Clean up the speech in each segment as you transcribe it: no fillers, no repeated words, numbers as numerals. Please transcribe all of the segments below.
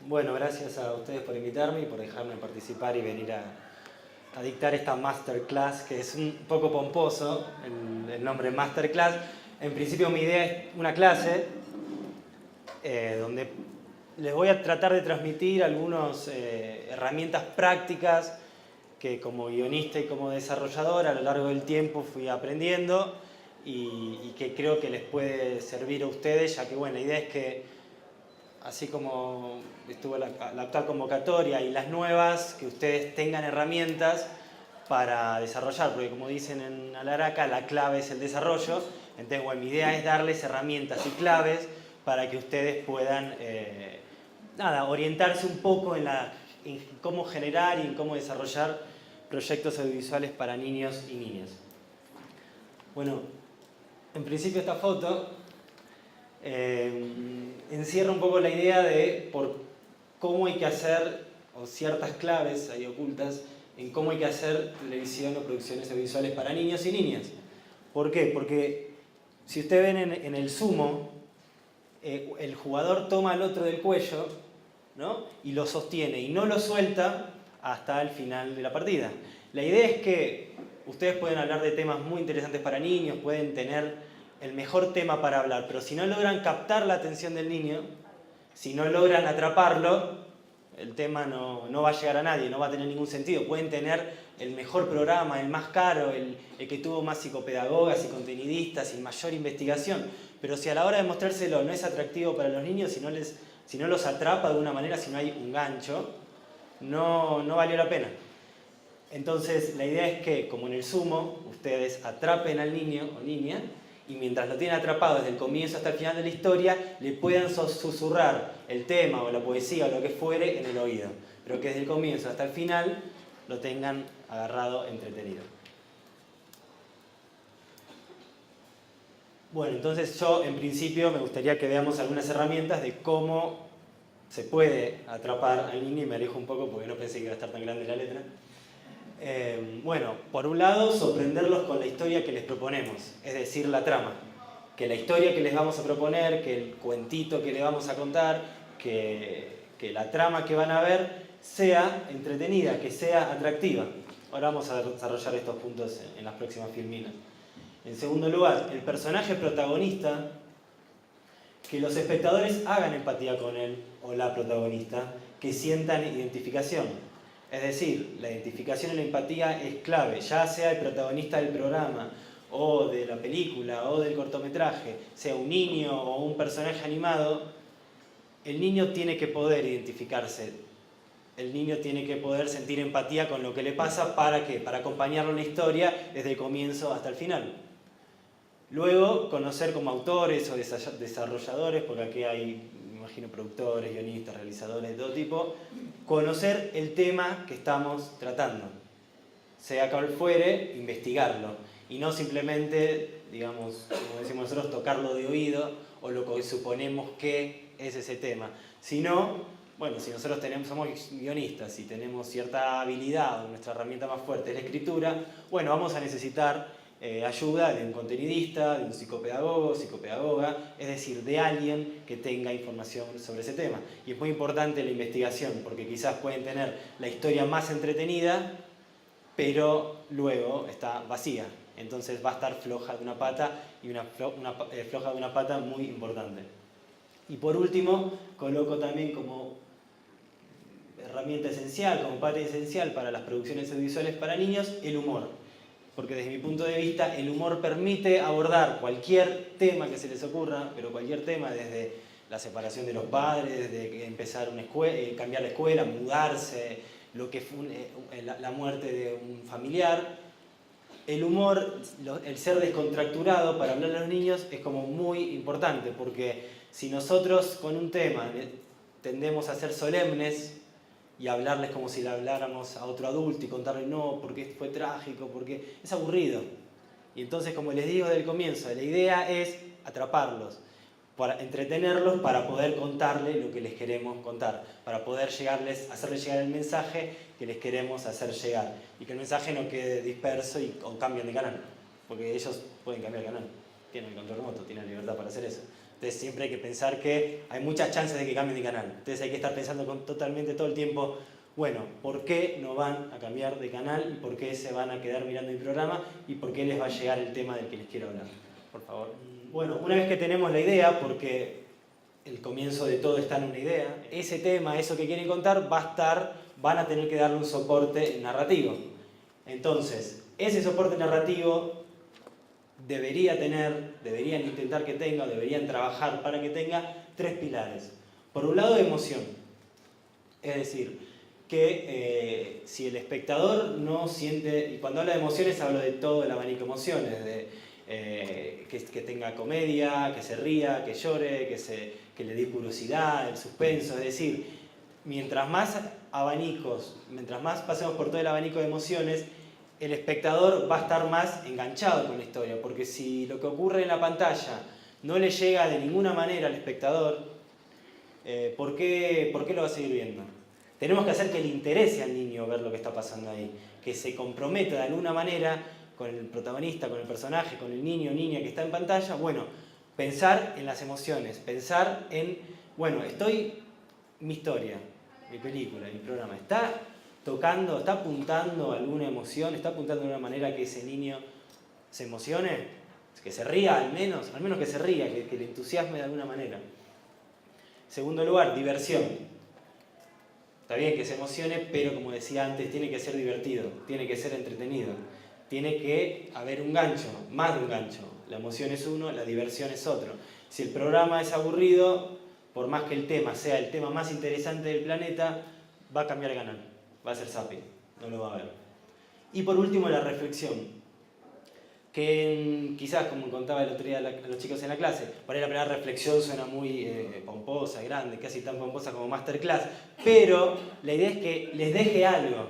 Bueno, gracias a ustedes por invitarme y por dejarme participar y venir a dictar esta masterclass, que es un poco pomposo el nombre masterclass. En principio mi idea es una clase donde les voy a tratar de transmitir algunas herramientas prácticas que como guionista y como desarrollador a lo largo del tiempo fui aprendiendo y que creo que les puede servir a ustedes, ya que bueno, la idea es que así como estuvo la actual convocatoria y las nuevas, que ustedes tengan herramientas para desarrollar, porque como dicen en Alaraca, la clave es el desarrollo. Entonces, bueno, mi idea es darles herramientas y claves para que ustedes puedan orientarse un poco en cómo generar y en cómo desarrollar proyectos audiovisuales para niños y niñas. Bueno, en principio esta foto encierra un poco la idea de cómo hay que hacer, o ciertas claves ahí ocultas, en cómo hay que hacer televisión o producciones audiovisuales para niños y niñas. ¿Por qué? Porque si ustedes ven en el sumo, el jugador toma al otro del cuello, ¿no? Y lo sostiene y no lo suelta hasta el final de la partida. La idea es que ustedes pueden hablar de temas muy interesantes para niños, pueden tener el mejor tema para hablar, pero si no logran captar la atención del niño, si no logran atraparlo, el tema no va a llegar a nadie, no va a tener ningún sentido. Pueden tener el mejor programa, el más caro, el que tuvo más psicopedagogas y contenidistas y mayor investigación, pero si a la hora de mostrárselo no es atractivo para los niños, si no los atrapa de una manera, si no hay un gancho, no valió la pena. Entonces la idea es que, como en el sumo, ustedes atrapen al niño o niña y mientras lo tienen atrapado desde el comienzo hasta el final de la historia, le puedan susurrar el tema o la poesía o lo que fuere en el oído, pero que desde el comienzo hasta el final lo tengan agarrado, entretenido. Bueno, entonces yo en principio me gustaría que veamos algunas herramientas de cómo se puede atrapar al niño, y me alejo un poco porque no pensé que iba a estar tan grande la letra. Bueno, por un lado, sorprenderlos con la historia que les proponemos, es decir, la trama. Que la historia que les vamos a proponer, que el cuentito que les vamos a contar, que la trama que van a ver sea entretenida, que sea atractiva. Ahora vamos a desarrollar estos puntos en las próximas filminas. En segundo lugar, el personaje protagonista, que los espectadores hagan empatía con él o la protagonista, que sientan identificación. Es decir, la identificación y la empatía es clave, ya sea el protagonista del programa, o de la película, o del cortometraje, sea un niño o un personaje animado, el niño tiene que poder identificarse, el niño tiene que poder sentir empatía con lo que le pasa. ¿Para qué? Para acompañarlo en la historia desde el comienzo hasta el final. Luego, conocer como autores o desarrolladores, porque aquí hay, me imagino, productores, guionistas, realizadores de todo tipo, conocer el tema que estamos tratando. Sea cual fuere, investigarlo. Y no simplemente, digamos, como decimos nosotros, tocarlo de oído o lo que suponemos que es ese tema. Sino, bueno, si nosotros somos guionistas y tenemos cierta habilidad, o nuestra herramienta más fuerte es la escritura, bueno, vamos a necesitar ayuda de un contenidista, de un psicopedagogo, psicopedagoga, es decir, de alguien que tenga información sobre ese tema. Y es muy importante la investigación, porque quizás pueden tener la historia más entretenida, pero luego está vacía. Entonces va a estar floja de una pata, y floja de una pata muy importante. Y por último, coloco también como herramienta esencial, como pata esencial para las producciones audiovisuales para niños, el humor. Porque desde mi punto de vista el humor permite abordar cualquier tema que se les ocurra, pero cualquier tema, desde la separación de los padres, desde empezar cambiar la escuela, mudarse, lo que fue la muerte de un familiar. El humor, el ser descontracturado para hablar a los niños es como muy importante, porque si nosotros con un tema tendemos a ser solemnes y hablarles como si le habláramos a otro adulto y contarles no, porque fue trágico, porque es aburrido. Y entonces, como les digo desde el comienzo, la idea es atraparlos, para entretenerlos, para poder contarles lo que les queremos contar, para poder hacerles llegar el mensaje que les queremos hacer llegar, y que el mensaje no quede disperso o cambien de canal, porque ellos pueden cambiar de canal, tienen el control remoto, tienen libertad para hacer eso. Entonces siempre hay que pensar que hay muchas chances de que cambien de canal. Entonces hay que estar pensando totalmente todo el tiempo, bueno, ¿por qué no van a cambiar de canal? ¿Y por qué se van a quedar mirando mi programa? ¿Y por qué les va a llegar el tema del que les quiero hablar? Por favor. Bueno, una vez que tenemos la idea, porque el comienzo de todo está en una idea, ese tema, eso que quieren contar, van a tener que darle un soporte narrativo. Entonces, ese soporte narrativo deberían intentar que tenga, o deberían trabajar para que tenga 3 pilares. Por un lado, emoción. Es decir, que si el espectador no siente, y cuando hablo de emociones hablo de todo el abanico de emociones, de que tenga comedia, que se ría, que llore, que le dé curiosidad, el suspenso, es decir, mientras más pasemos por todo el abanico de emociones, el espectador va a estar más enganchado con la historia, porque si lo que ocurre en la pantalla no le llega de ninguna manera al espectador, ¿por qué lo va a seguir viendo? Tenemos que hacer que le interese al niño ver lo que está pasando ahí, que se comprometa de alguna manera con el protagonista, con el personaje, con el niño o niña que está en pantalla. Bueno, pensar en las emociones, pensar en, bueno, mi historia, mi película, mi programa, está tocando, está apuntando a alguna emoción, está apuntando de una manera que ese niño se emocione, que se ría al menos que se ría, que le entusiasme de alguna manera. Segundo lugar, diversión. Está bien que se emocione, pero como decía antes, tiene que ser divertido, tiene que ser entretenido, tiene que haber un gancho, más de un gancho. La emoción es uno, la diversión es otro. Si el programa es aburrido, por más que el tema sea el tema más interesante del planeta, va a cambiar el canal. Va a ser zapping, no lo va a ver. Y por último, la reflexión. Que quizás, como contaba el otro día a los chicos en la clase, por ahí la primera reflexión suena muy pomposa, grande, casi tan pomposa como masterclass, pero la idea es que les deje algo,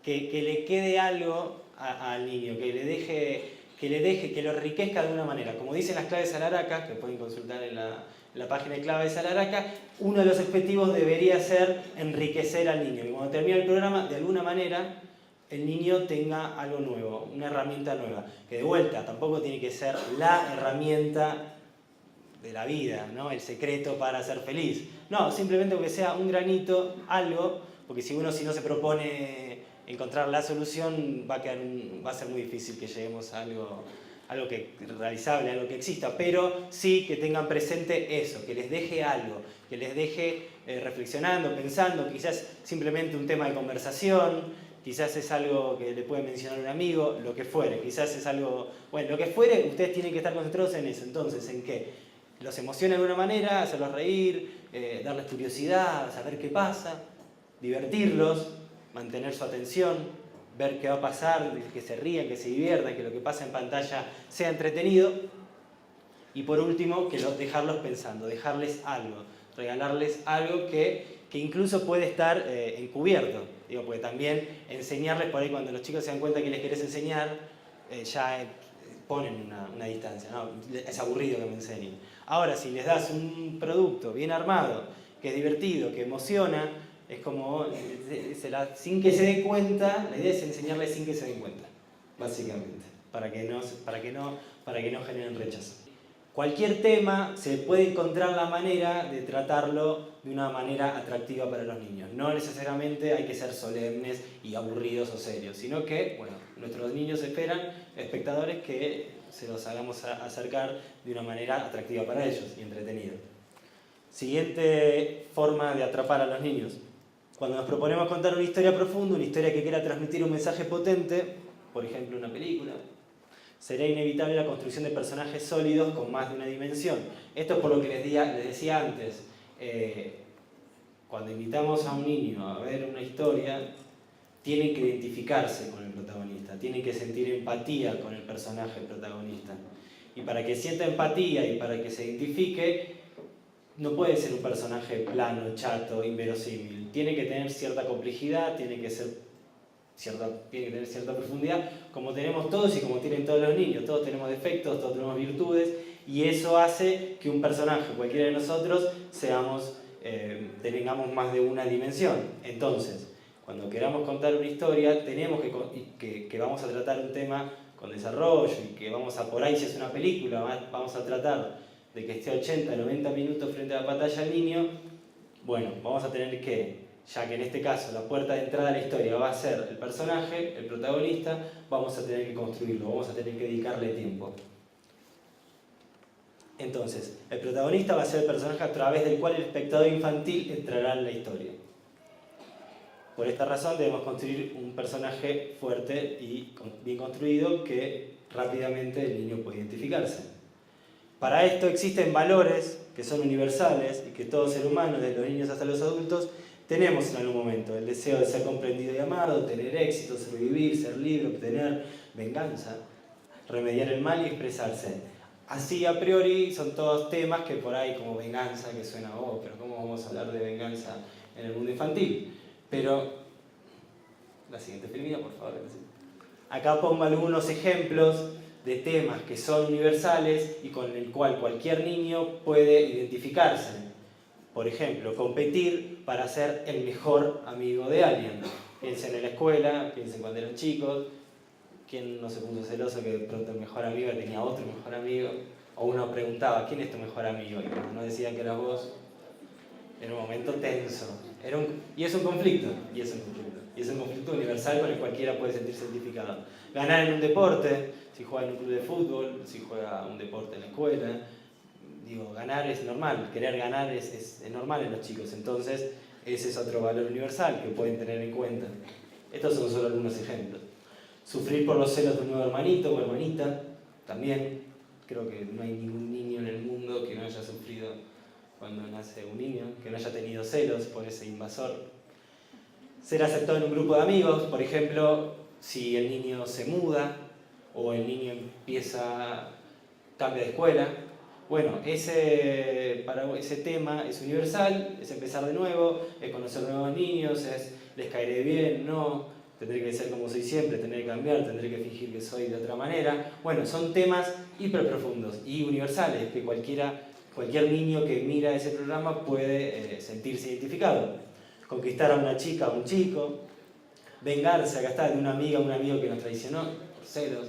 que le quede algo al niño, que lo enriquezca de alguna manera. Como dicen las claves Alaraca, que pueden consultar en la página de claves Alaraca, uno de los objetivos debería ser enriquecer al niño. Y cuando termine el programa, de alguna manera, el niño tenga algo nuevo, una herramienta nueva. Que de vuelta, tampoco tiene que ser la herramienta de la vida, ¿no? El secreto para ser feliz. No, simplemente que sea un granito, algo, porque si no se propone encontrar la solución, va a ser muy difícil que lleguemos a algo realizable, algo que exista, pero sí que tengan presente eso, que les deje algo, que les deje reflexionando, pensando, quizás simplemente un tema de conversación, quizás es algo que le puede mencionar un amigo, lo que fuere, quizás es algo, bueno, lo que fuere, ustedes tienen que estar concentrados en eso. Entonces, ¿en qué? Los emociona de alguna manera, hacerlos reír, darles curiosidad, saber qué pasa, divertirlos, mantener su atención, ver qué va a pasar, que se rían, que se diviertan, que lo que pasa en pantalla sea entretenido. Y por último, dejarlos pensando, dejarles algo, regalarles algo que incluso puede estar encubierto. Digo, porque también enseñarles por ahí, cuando los chicos se dan cuenta que les querés enseñar, ya ponen una distancia, ¿no? Es aburrido que me enseñen. Ahora, si les das un producto bien armado, que es divertido, que emociona, es como, sin que se dé cuenta, la idea es enseñarles sin que se den cuenta, básicamente, para que no generen rechazo. Cualquier tema se puede encontrar la manera de tratarlo de una manera atractiva para los niños. No necesariamente hay que ser solemnes y aburridos o serios, sino que, bueno, nuestros niños esperan, espectadores, que se los hagamos acercar de una manera atractiva para ellos y entretenida. Siguiente forma de atrapar a los niños. Cuando nos proponemos contar una historia profunda, una historia que quiera transmitir un mensaje potente, por ejemplo una película, será inevitable la construcción de personajes sólidos con más de una dimensión. Esto es por lo que les decía antes. Cuando invitamos a un niño a ver una historia, tiene que identificarse con el protagonista, tiene que sentir empatía con el personaje protagonista. Y para que sienta empatía y para que se identifique, no puede ser un personaje plano, chato, inverosímil. Tiene que tener cierta complejidad, tiene que tener cierta profundidad, como tenemos todos y como tienen todos los niños. Todos tenemos defectos, todos tenemos virtudes, y eso hace que un personaje, cualquiera de nosotros, tengamos más de una dimensión. Entonces, cuando queramos contar una historia, tenemos que vamos a tratar un tema con desarrollo, y que por ahí, si es una película, vamos a tratar de que esté 80, 90 minutos frente a la pantalla el niño, bueno, vamos a tener que, ya que en este caso la puerta de entrada a la historia va a ser el personaje, el protagonista, vamos a tener que construirlo, vamos a tener que dedicarle tiempo. Entonces, el protagonista va a ser el personaje a través del cual el espectador infantil entrará en la historia. Por esta razón debemos construir un personaje fuerte y bien construido que rápidamente el niño puede identificarse. Para esto existen valores que son universales y que todo ser humano, desde los niños hasta los adultos, tenemos en algún momento. El deseo de ser comprendido y amado, tener éxito, sobrevivir, ser libre, obtener venganza, remediar el mal y expresarse. Así, a priori, son todos temas que por ahí, como venganza, que suena, pero ¿cómo vamos a hablar de venganza en el mundo infantil? Pero, la siguiente filmina, por favor. Acá pongo algunos ejemplos de temas que son universales y con el cual cualquier niño puede identificarse. Por ejemplo, competir para ser el mejor amigo de alguien. Piensen en la escuela, piensen cuando eran chicos. ¿Quién no se puso celoso que de pronto el mejor amigo tenía otro mejor amigo? O uno preguntaba, ¿quién es tu mejor amigo? Y cuando no decían que eras vos, era un momento tenso. Y es un conflicto, y es un conflicto universal con el que cualquiera puede sentirse identificado. Ganar en un deporte, si juega en un club de fútbol, si juega un deporte en la escuela, ganar es normal, querer ganar es normal en los chicos, entonces ese es otro valor universal que pueden tener en cuenta. Estos son solo algunos ejemplos. Sufrir por los celos de un nuevo hermanito o hermanita, también. Creo que no hay ningún niño en el mundo que no haya sufrido cuando nace un niño, que no haya tenido celos por ese invasor. Ser aceptado en un grupo de amigos, por ejemplo, si el niño se muda o el niño cambia de escuela. Bueno, para ese tema es universal, es empezar de nuevo, es conocer nuevos niños, les caeré bien, no. Tendré que ser como soy siempre, tendré que cambiar, tendré que fingir que soy de otra manera. Bueno, son temas hiperprofundos y universales que cualquier niño que mira ese programa puede sentirse identificado. Conquistar a una chica o un chico, vengarse, acá está, de una amiga o un amigo que nos traicionó por celos.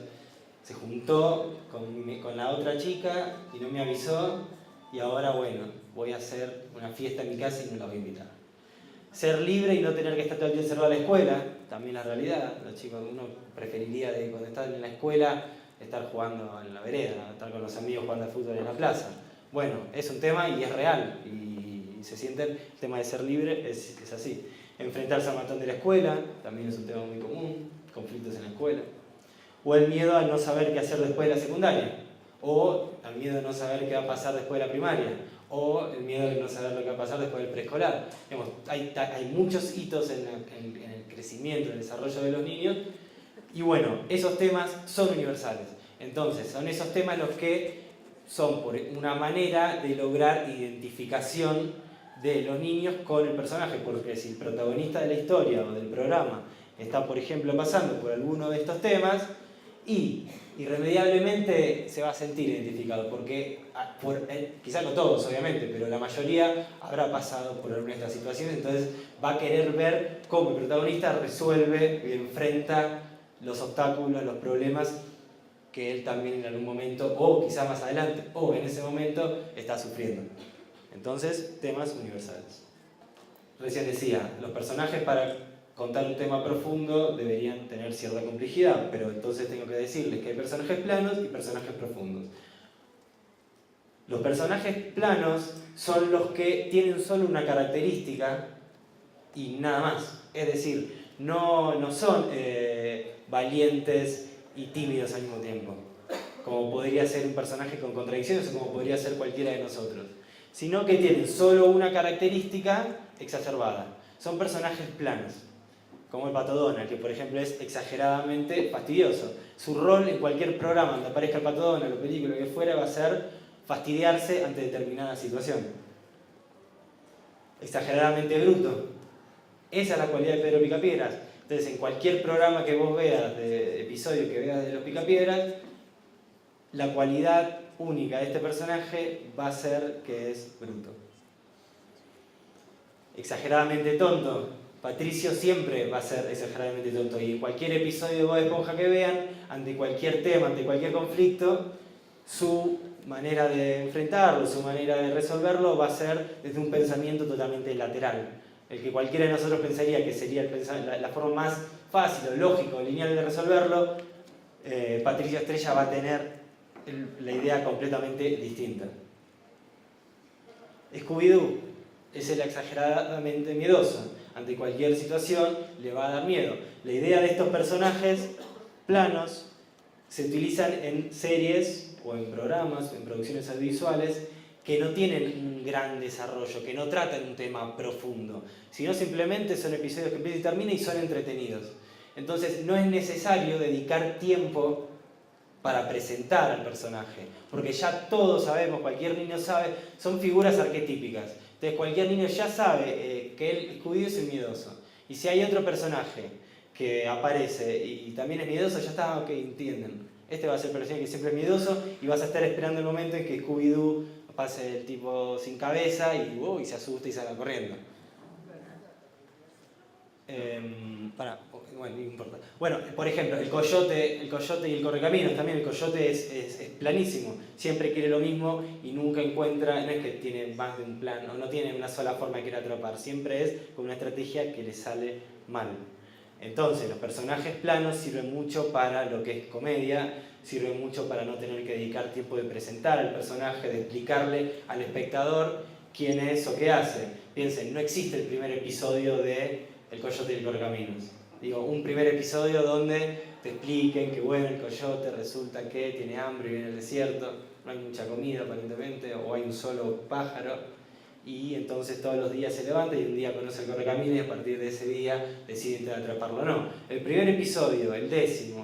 Se juntó con la otra chica y no me avisó y ahora, bueno, voy a hacer una fiesta en mi casa y no la voy a invitar. Ser libre y no tener que estar todo el día encerrado a la escuela, también la realidad. Los chicos, uno preferiría cuando están en la escuela estar jugando en la vereda, estar con los amigos jugando al fútbol en la plaza. Bueno, es un tema y es real y se sienten, el tema de ser libre es así. Enfrentarse al matón de la escuela, también es un tema muy común, conflictos en la escuela. O el miedo a no saber qué hacer después de la secundaria, o el miedo a no saber qué va a pasar después de la primaria, o el miedo de no saber lo que va a pasar después del preescolar. Hay muchos hitos en el crecimiento, en el desarrollo de los niños, y bueno, esos temas son universales. Entonces, son esos temas los que son por una manera de lograr identificación de los niños con el personaje, porque si el protagonista de la historia o del programa está, por ejemplo, pasando por alguno de estos temas, y irremediablemente se va a sentir identificado, porque quizás no todos, obviamente, pero la mayoría habrá pasado por alguna de estas situaciones, entonces va a querer ver cómo el protagonista resuelve y enfrenta los obstáculos, los problemas que él también en algún momento, o quizás más adelante, o en ese momento, está sufriendo. Entonces, temas universales. Recién decía, los personajes para contar un tema profundo deberían tener cierta complejidad, pero entonces tengo que decirles que hay personajes planos y personajes profundos. Los personajes planos son los que tienen solo una característica y nada más. Es decir, no son valientes y tímidos al mismo tiempo, como podría ser un personaje con contradicciones o como podría ser cualquiera de nosotros, sino que tienen solo una característica exacerbada. Son personajes planos, como el Pato Donald, que por ejemplo es exageradamente fastidioso. Su rol en cualquier programa donde aparezca el Pato Donald o película que fuera va a ser fastidiarse ante determinada situación. Exageradamente bruto. Esa es la cualidad de Pedro Picapiedras. Entonces, en cualquier programa que vos veas, de episodio que veas de los Picapiedras, la cualidad única de este personaje va a ser que es bruto. Exageradamente tonto. Patricio siempre va a ser exageradamente tonto. Y en cualquier episodio de Bob Esponja que vean, ante cualquier tema, ante cualquier conflicto, su manera de enfrentarlo, su manera de resolverlo va a ser desde un pensamiento totalmente lateral. El que cualquiera de nosotros pensaría que sería la forma más fácil o lógica o lineal de resolverlo, Patricio Estrella va a tener la idea completamente distinta. Scooby-Doo es el exageradamente miedoso. Ante cualquier situación le va a dar miedo. La idea de estos personajes planos se utilizan en series o en programas o en producciones audiovisuales que no tienen un gran desarrollo, que no tratan un tema profundo, sino simplemente son episodios que empiezan y terminan y son entretenidos. Entonces no es necesario dedicar tiempo para presentar al personaje, porque ya todos sabemos, cualquier niño sabe, son figuras arquetípicas. Entonces cualquier niño ya sabe que el Scooby-Doo es el miedoso. Y si hay otro personaje que aparece y también es miedoso, ya está, ok, entienden. Este va a ser el personaje que siempre es miedoso y vas a estar esperando el momento en que Scooby-Doo pase el tipo sin cabeza y se asusta y salga corriendo. Bueno, no importa. Bueno, por ejemplo, el coyote y el correcaminos también. El coyote es planísimo, siempre quiere lo mismo y nunca encuentra, no es que tiene más de un plan, o no tiene una sola forma de querer atrapar, siempre es con una estrategia que le sale mal. Entonces, los personajes planos sirven mucho para lo que es comedia, sirven mucho para no tener que dedicar tiempo de presentar al personaje, de explicarle al espectador quién es o qué hace. Piensen, no existe el primer episodio de El coyote y el correcaminos. Digo, un primer episodio donde te expliquen que bueno, el coyote resulta que tiene hambre y viene al desierto, no hay mucha comida aparentemente, o hay un solo pájaro, y entonces todos los días se levanta y un día conoce el correcaminos y a partir de ese día decide atraparlo o no. El primer episodio, el 10º,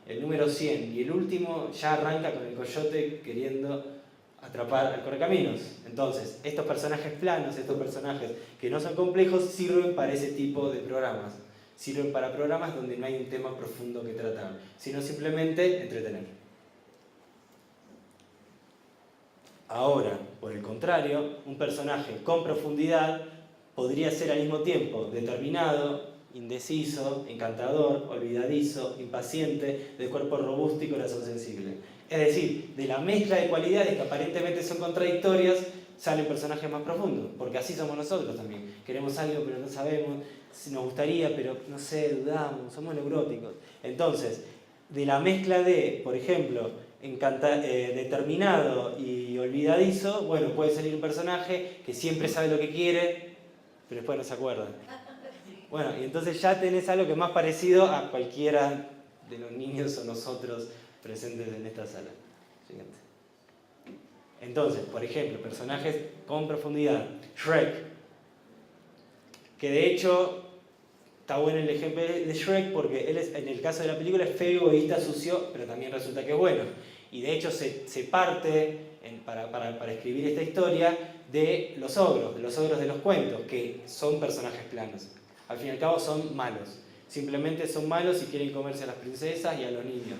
el número 100 y el último ya arranca con el coyote queriendo atrapar al correcaminos. Entonces, estos personajes planos, estos personajes que no son complejos, sirven para ese tipo de programas. Sirven para programas donde no hay un tema profundo que tratar, sino simplemente entretener. Ahora, por el contrario, un personaje con profundidad podría ser al mismo tiempo determinado, indeciso, encantador, olvidadizo, impaciente, de cuerpo robusto y corazón sensible. Es decir, de la mezcla de cualidades que aparentemente son contradictorias, salen personajes más profundos, porque así somos nosotros también. Queremos algo pero no sabemos, nos gustaría pero no sé, dudamos, somos neuróticos. Entonces, de la mezcla de, por ejemplo, determinado y olvidadizo, bueno, puede salir un personaje que siempre sabe lo que quiere, pero después no se acuerda. Bueno, y entonces ya tenés algo que es más parecido a cualquiera de los niños o nosotros presentes en esta sala. Siguiente. Entonces, por ejemplo, personajes con profundidad. Shrek, que de hecho está bueno el ejemplo de Shrek porque él es, en el caso de la película es feo, egoísta, sucio, pero también resulta que es bueno. Y de hecho se parte para escribir esta historia de los ogros de los cuentos, que son personajes planos. Al fin y al cabo son malos. Simplemente son malos y quieren comerse a las princesas y a los niños.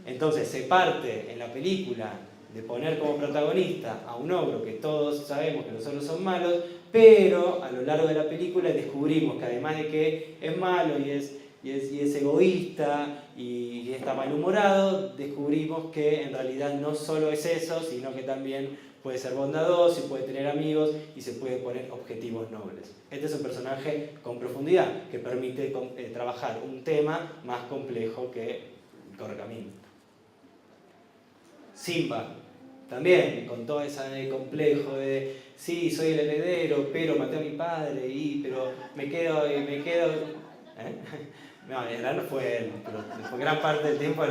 Entonces se parte en la película de poner como protagonista a un ogro que todos sabemos que los ogros son malos, pero a lo largo de la película descubrimos que además de que es malo y es egoísta y está malhumorado, descubrimos que en realidad no solo es eso, sino que también puede ser bondadoso y puede tener amigos y se puede poner objetivos nobles. Este es un personaje con profundidad que permite trabajar un tema más complejo que el correcamino. Simba, también con todo ese complejo de sí, soy el heredero, pero maté a mi padre, pero me quedo. No, en realidad no fue él, pero fue gran parte del tiempo,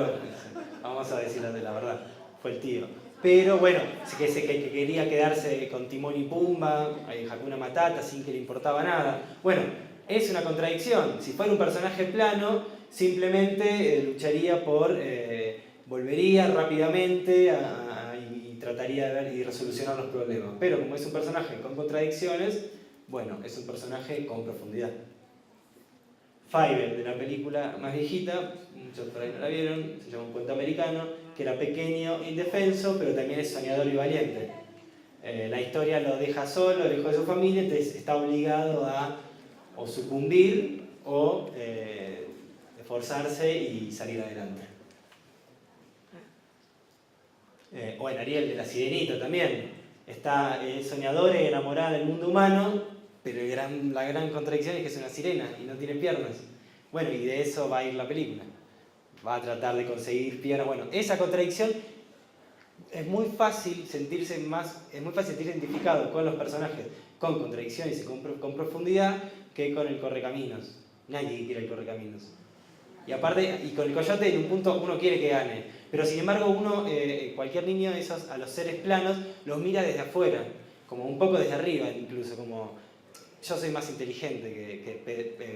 vamos a decir la verdad, fue el tío. Pero bueno, que quería quedarse con Timón y Pumba, Hakuna Matata, sin que le importaba nada. Bueno, es una contradicción. Si fuera un personaje plano, simplemente lucharía volvería rápidamente y trataría de ver y resolucionar los problemas. Pero como es un personaje con contradicciones, bueno, es un personaje con profundidad. Fiverr, de la película más viejita, muchos por ahí no la vieron, se llama Un cuento americano, que era pequeño, indefenso, pero también es soñador y valiente. La historia lo deja solo, lejos de su familia, entonces está obligado a o sucumbir o esforzarse y salir adelante. O en Ariel de la Sirenita también. Está soñadora y enamorada del mundo humano, pero la gran contradicción es que es una sirena y no tiene piernas. Bueno, y de eso va a ir la película. Va a tratar de conseguir piernas. Bueno, esa contradicción es muy fácil sentirse identificado con los personajes con contradicciones y con profundidad que con el correcaminos. Nadie quiere el correcaminos. Y aparte, y con el coyote en un punto uno quiere que gane. Pero sin embargo cualquier niño a los seres planos los mira desde afuera, como un poco desde arriba incluso, como yo soy más inteligente que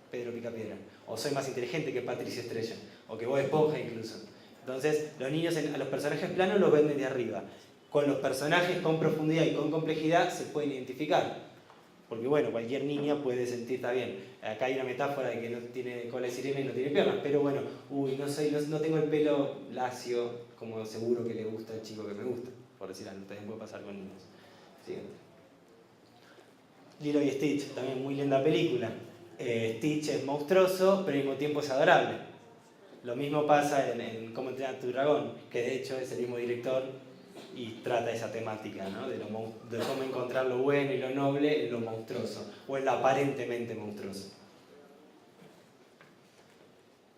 Pedro Picapiedra, o soy más inteligente que Patricio Estrella, o que Bob Esponja incluso. Entonces los niños a los personajes planos los ven desde arriba. Con los personajes con profundidad y con complejidad se pueden identificar. Porque bueno, cualquier niña puede sentir, está bien, acá hay una metáfora de que no tiene cola de sirena y no tiene piernas, pero bueno, no tengo el pelo lacio, como seguro que le gusta al chico que me gusta, por decir algo, también puede pasar con niños. Siguiente. Lilo y Stitch, también muy linda película. Stitch es monstruoso, pero al mismo tiempo es adorable. Lo mismo pasa en Cómo entrenar a tu dragón, que de hecho es el mismo director y trata esa temática, ¿no? de cómo encontrar lo bueno y lo noble en lo monstruoso, o en lo aparentemente monstruoso.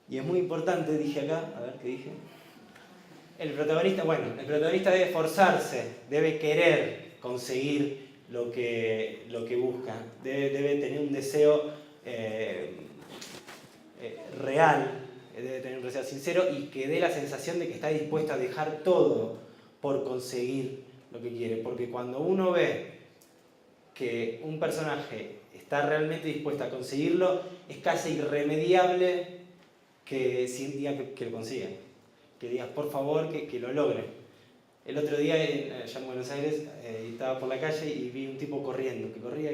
Y es muy importante, dije acá, a ver qué dije. El protagonista debe esforzarse, debe querer conseguir lo que busca, debe tener un deseo real, debe tener un deseo sincero y que dé la sensación de que está dispuesto a dejar todo por conseguir lo que quiere. Porque cuando uno ve que un personaje está realmente dispuesto a conseguirlo, es casi irremediable que diga que lo consiga. Que digas, por favor, que lo logre. El otro día, allá en Buenos Aires, estaba por la calle y vi un tipo corriendo, que corría,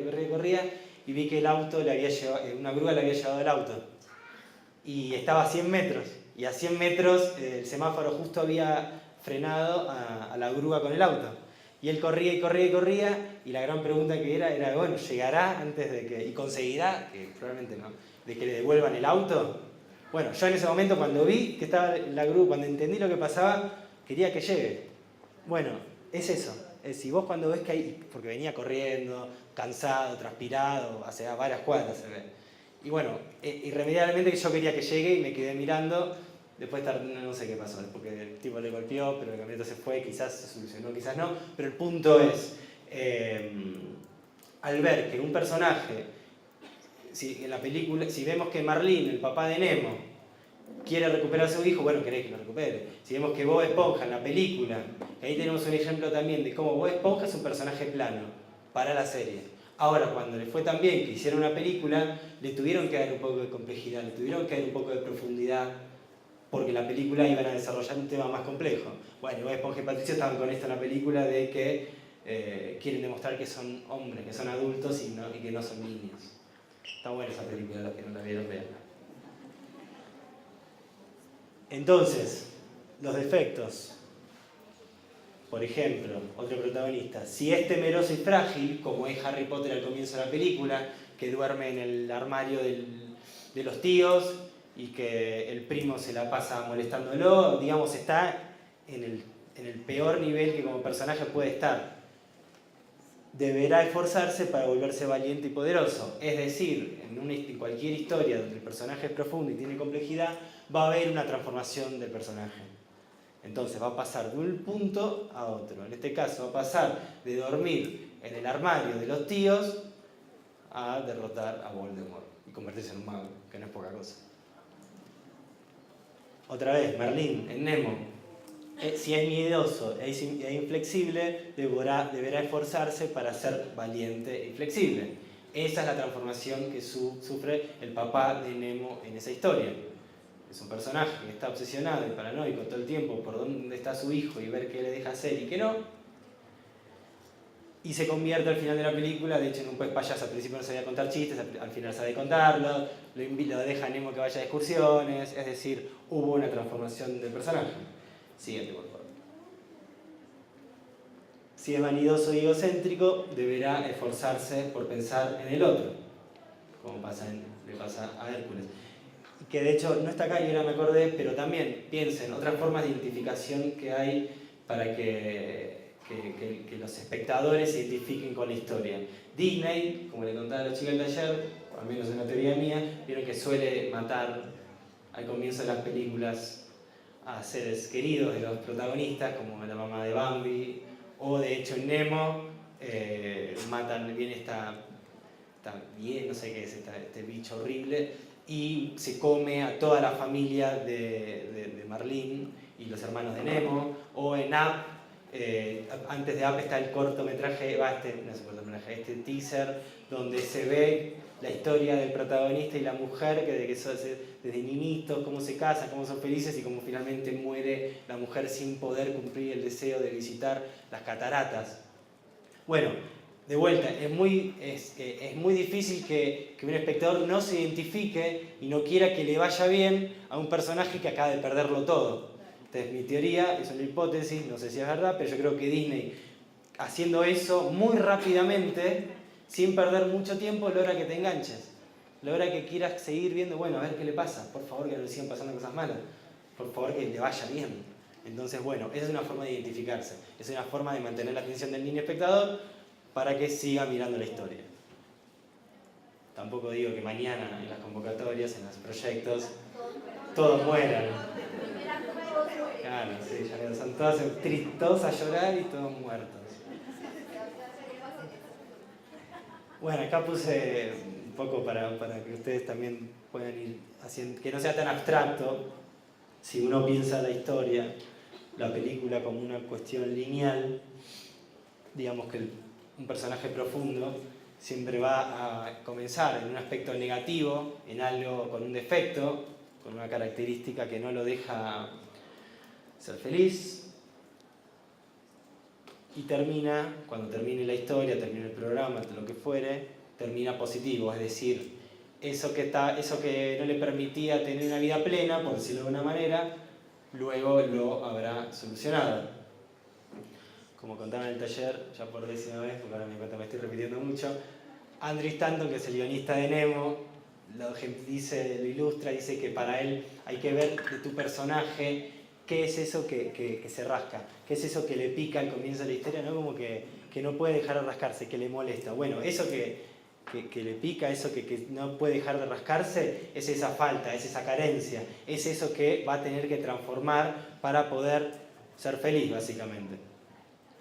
y vi que el auto una grúa le había llevado el auto. Y estaba a 100 metros. Y a 100 metros el semáforo justo había frenado a la grúa con el auto. Y él corría, y la gran pregunta que era, bueno, ¿llegará antes de que, y conseguirá, que probablemente no, de que le devuelvan el auto? Bueno, yo en ese momento cuando vi que estaba la grúa, cuando entendí lo que pasaba, quería que llegue. Bueno, es eso. Si vos cuando ves que hay, porque venía corriendo, cansado, transpirado, hace varias cuadras se ve. Y bueno, irremediablemente yo quería que llegue y me quedé mirando. Después no sé qué pasó, porque el tipo le golpeó, pero el camioneta se fue, quizás se solucionó, quizás no. Pero el punto es, al ver que un personaje, en la película, si vemos que Marlene, el papá de Nemo, quiere recuperar a su hijo, bueno, querés que lo recupere. Si vemos que Bob Esponja en la película, ahí tenemos un ejemplo también de cómo Bob Esponja es un personaje plano para la serie. Ahora, cuando le fue tan bien que hicieron una película, le tuvieron que dar un poco de complejidad, le tuvieron que dar un poco de profundidad, porque la película iban a desarrollar un tema más complejo. Bueno, Bob Esponja y Patricio estaban con esto en la película de que quieren demostrar que son hombres, que son adultos y que no son niños. Está buena esa película, los que no la vieron, vean. Entonces, los defectos. Por ejemplo, otro protagonista, si es temeroso y frágil, como es Harry Potter al comienzo de la película, que duerme en el armario de los tíos y que el primo se la pasa molestándolo, digamos, está en el peor nivel que como personaje puede estar. Deberá esforzarse para volverse valiente y poderoso. Es decir, en cualquier historia donde el personaje es profundo y tiene complejidad, va a haber una transformación del personaje. Entonces va a pasar de un punto a otro. En este caso va a pasar de dormir en el armario de los tíos a derrotar a Voldemort y convertirse en un mago, que no es poca cosa. Otra vez, Merlín, en Nemo. Si es miedoso e inflexible, deberá esforzarse para ser valiente e flexible. Esa es la transformación que sufre el papá de Nemo en esa historia. Es un personaje que está obsesionado y paranoico todo el tiempo por dónde está su hijo y ver qué le deja hacer y qué no. Y se convierte al final de la película, de hecho, en un pez payaso. Al principio no sabía contar chistes, al final sabe contarlo, lo deja a Nemo que vaya a excursiones, es decir, hubo una transformación del personaje. Siguiente, por favor. Si es vanidoso y egocéntrico, deberá esforzarse por pensar en el otro, como le pasa a Hércules. Que de hecho no está acá y ahora me acordé, pero también piensen otras formas de identificación que hay para que los espectadores se identifiquen con la historia. Disney, como le contaba a la chica del taller, o al menos es una teoría mía, vieron que suele matar al comienzo de las películas a seres queridos de los protagonistas, como la mamá de Bambi, o de hecho en Nemo matan bien no sé qué es, este bicho horrible, y se come a toda la familia de Marlin y los hermanos de Nemo, o en Up, antes de Up está el cortometraje, este teaser, donde se ve la historia del protagonista y la mujer, que desde niñitos, cómo se casan, cómo son felices y cómo finalmente muere la mujer sin poder cumplir el deseo de visitar las cataratas. Bueno, de vuelta, es muy difícil que un espectador no se identifique y no quiera que le vaya bien a un personaje que acaba de perderlo todo. Esta es mi teoría, es una hipótesis, no sé si es verdad, pero yo creo que Disney, haciendo eso muy rápidamente, sin perder mucho tiempo, logra que te enganches. Logra que quieras seguir viendo, bueno, a ver qué le pasa, por favor que no le sigan pasando cosas malas, por favor que le vaya bien. Entonces, bueno, esa es una forma de identificarse, es una forma de mantener la atención del niño espectador para que siga mirando la historia. Tampoco digo que mañana en las convocatorias, en los proyectos, todos mueran. Claro, sí, ya son todos a llorar y todos muertos. Bueno, acá puse un poco para que ustedes también puedan ir haciendo, que no sea tan abstracto. Si uno piensa la historia, la película como una cuestión lineal, digamos que un personaje profundo siempre va a comenzar en un aspecto negativo, en algo con un defecto, con una característica que no lo deja ser feliz, y termina, cuando termine la historia, termine el programa, lo que fuere, termina positivo, es decir, eso que no le permitía tener una vida plena, por decirlo de una manera, luego lo habrá solucionado. Como contaba en el taller, ya por 10ª vez, porque ahora me estoy repitiendo mucho, Andrew Stanton, que es el guionista de Nemo, lo ilustra, dice que para él hay que ver de tu personaje qué es eso que se rasca, qué es eso que le pica al comienzo de la historia, ¿no? Como que no puede dejar de rascarse, que le molesta. Bueno, eso que le pica, eso que no puede dejar de rascarse, es esa falta, es esa carencia, es eso que va a tener que transformar para poder ser feliz, básicamente.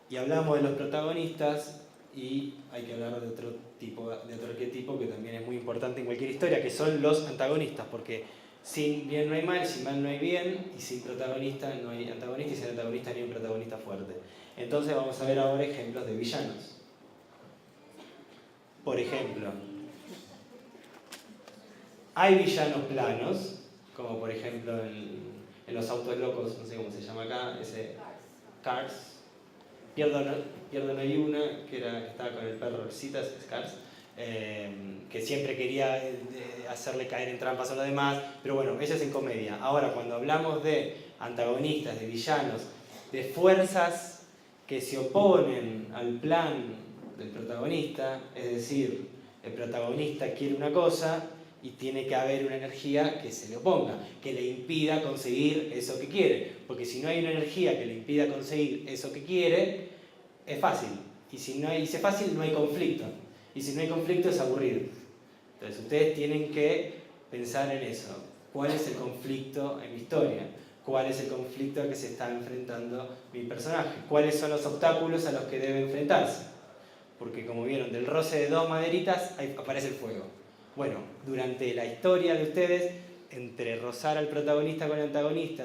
Y hablamos de los protagonistas y hay que hablar de otro arquetipo que también es muy importante en cualquier historia, que son los antagonistas, porque sin bien no hay mal, sin mal no hay bien, y sin protagonista no hay antagonista, y sin antagonista no hay un protagonista fuerte. Entonces vamos a ver ahora ejemplos de villanos. Por ejemplo, hay villanos planos, como por ejemplo en Los Autos Locos, no sé cómo se llama acá, ese Cars. Pierdo no hay una, que estaba con el perro Rositas, Cars, que siempre quería hacerle caer en trampas a los demás, pero bueno, eso es en comedia. Ahora, cuando hablamos de antagonistas, de villanos, de fuerzas que se oponen al plan del protagonista, es decir, el protagonista quiere una cosa y tiene que haber una energía que se le oponga, que le impida conseguir eso que quiere, porque si no hay una energía que le impida conseguir eso que quiere, es fácil, y si es fácil no hay conflicto, y si no hay conflicto es aburrido. Entonces ustedes tienen que pensar en eso. ¿Cuál es el conflicto en mi historia? ¿Cuál es el conflicto al que se está enfrentando mi personaje? ¿Cuáles son los obstáculos a los que debe enfrentarse? Porque como vieron, del roce de dos maderitas aparece el fuego. Bueno, durante la historia de ustedes, entre rozar al protagonista con el antagonista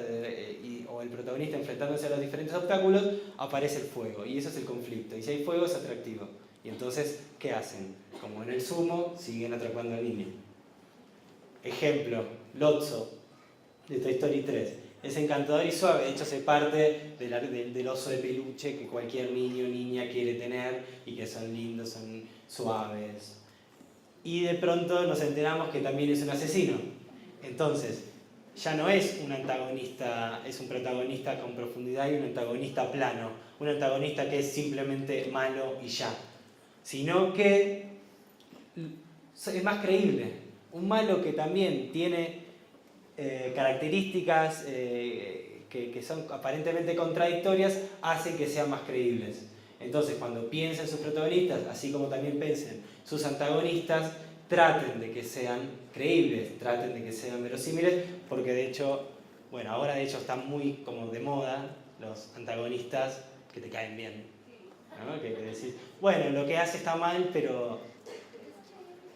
o el protagonista enfrentándose a los diferentes obstáculos, aparece el fuego y eso es el conflicto. Y si hay fuego es atractivo. Y entonces, ¿qué hacen? Como en el sumo, siguen atrapando al niño. Ejemplo, Lotso, de Toy Story 3. Es encantador y suave, de hecho hace parte del oso de peluche que cualquier niño o niña quiere tener y que son lindos, son suaves. Y de pronto nos enteramos que también es un asesino. Entonces, ya no es un antagonista, es un protagonista con profundidad y un antagonista plano. Un antagonista que es simplemente malo y ya. Sino que es más creíble. Un malo que también tiene características que son aparentemente contradictorias hacen que sean más creíbles. Entonces, cuando piensen sus protagonistas, así como también piensen sus antagonistas, traten de que sean creíbles, traten de que sean verosímiles, porque de hecho, bueno, ahora de hecho están muy como de moda los antagonistas que te caen bien, ¿no? Que decís, bueno, lo que hace está mal, pero...